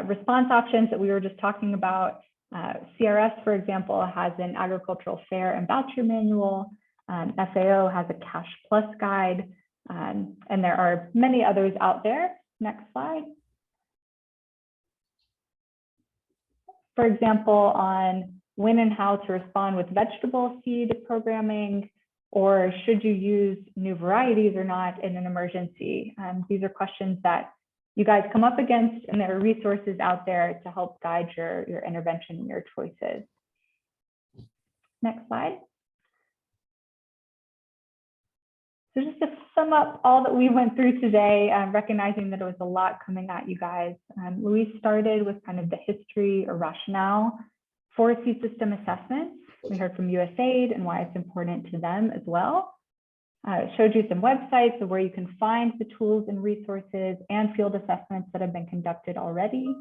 response options that we were just talking about, CRS, for example, has an agricultural fair and voucher manual. FAO has a Cash Plus guide, and there are many others out there. Next slide. For example, on when and how to respond with vegetable seed programming, or should you use new varieties or not in an emergency? These are questions that you guys come up against, and there are resources out there to help guide your intervention and your choices. Next slide. So just to sum up all that we went through today, recognizing that it was a lot coming at you guys, Luis started with kind of the history or rationale for seed system assessments. We heard from USAID and why it's important to them as well. It showed you some websites of where you can find the tools and resources and field assessments that have been conducted already.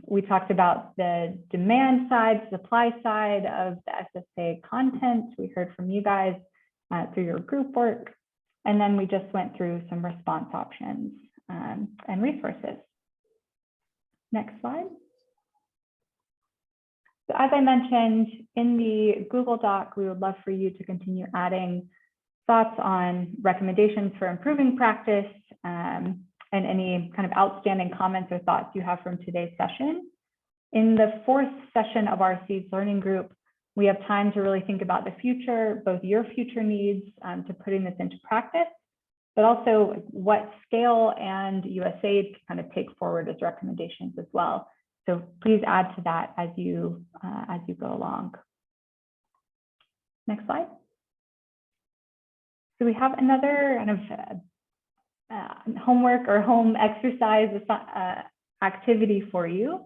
We talked about the demand side, supply side of the SSA content. We heard from you guys through your group work. And then we just went through some response options and resources. Next slide. So as I mentioned, in the Google Doc, we would love for you to continue adding thoughts on recommendations for improving practice and any kind of outstanding comments or thoughts you have from today's session. In the fourth session of our Seeds Learning Group, we have time to really think about the future, both your future needs to putting this into practice, but also what scale and USAID can kind of take forward as recommendations as well. So please add to that as you go along. Next slide. So we have another kind of homework or home exercise activity for you.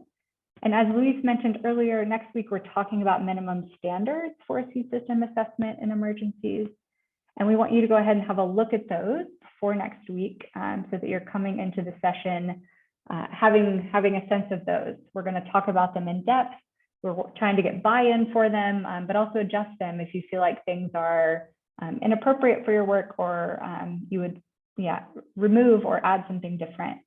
And as Luis mentioned earlier, next week we're talking about minimum standards for seed system assessment in emergencies. And we want you to go ahead and have a look at those for next week so that you're coming into the session having a sense of those. We're going to talk about them in depth. We're trying to get buy-in for them, but also adjust them if you feel like things are inappropriate for your work, or you would remove or add something different.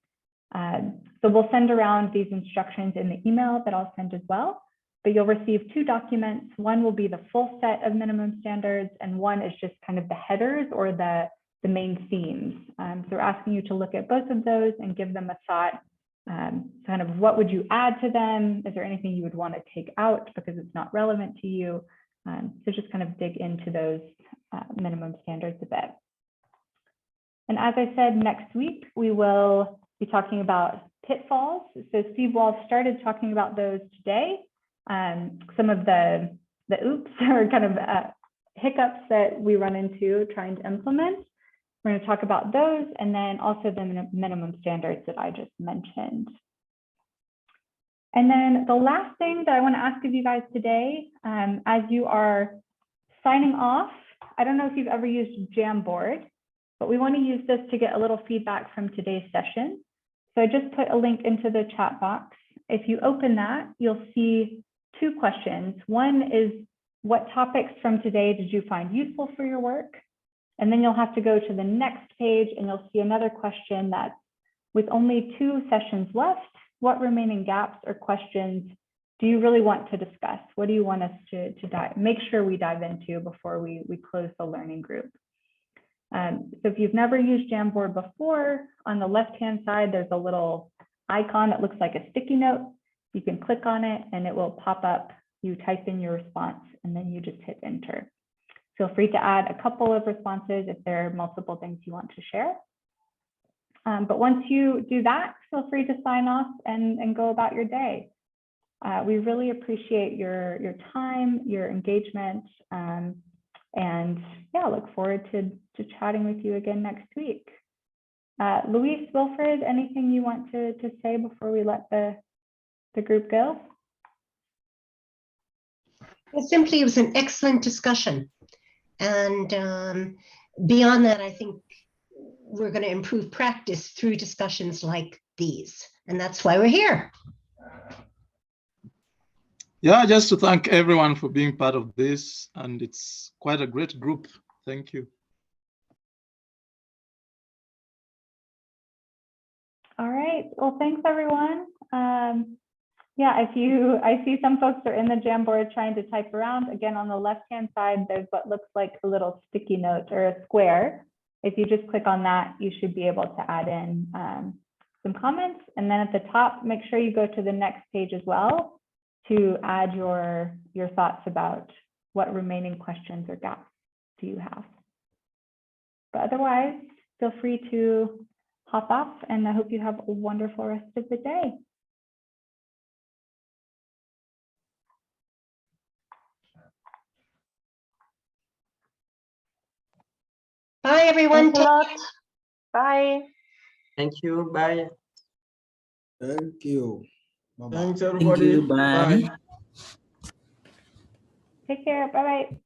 So we'll send around these instructions in the email that I'll send as well, but you'll receive 2 documents. One will be the full set of minimum standards, and one is just kind of the headers or the main themes. So we're asking you to look at both of those and give them a thought. Kind of what would you add to them? Is there anything you would want to take out because it's not relevant to you? So just kind of dig into those minimum standards a bit. And as I said, next week, we will be talking about pitfalls. So Steve Wall started talking about those today. Some of the oops or kind of hiccups that we run into trying to implement. We're going to talk about those, and then also the minimum standards that I just mentioned. And then the last thing that I want to ask of you guys today, as you are signing off, I don't know if you've ever used Jamboard, but we want to use this to get a little feedback from today's session. So I just put a link into the chat box. If you open that, you'll see two questions. One is, what topics from today did you find useful for your work? And then you'll have to go to the next page and you'll see another question that's, with only 2 sessions left, what remaining gaps or questions do you really want to discuss? What do you want us to make sure we dive into before we close the learning group? So if you've never used Jamboard before, on the left-hand side, there's a little icon that looks like a sticky note. You can click on it and it will pop up. You type in your response and then you just hit enter. Feel free to add a couple of responses if there are multiple things you want to share. But once you do that, feel free to sign off and go about your day. We really appreciate your time, your engagement, and yeah, look forward to chatting with you again next week. Luis, Wilfred, anything you want to say before we let the group go?
Well, simply, it was an excellent discussion. And beyond that, I think we're going to improve practice through discussions like these. And that's why we're here.
Yeah, just to thank everyone for being part of this. And it's quite a great group. Thank you.
All right. Well, thanks, everyone. Yeah, I see some folks are in the Jamboard trying to type around. Again, on the left-hand side, there's what looks like a little sticky note or a square. If you just click on that, you should be able to add in some comments. And then at the top, make sure you go to the next page as well to add your thoughts about what remaining questions or gaps do you have. But otherwise, feel free to hop off, and I hope you have a wonderful rest of the day.
Bye, everyone.
Thanks a lot. Bye.
Thank you. Bye.
Thank you. Bye-bye.
Thanks, everybody.
Thank you. Bye.
Take care. Bye-bye.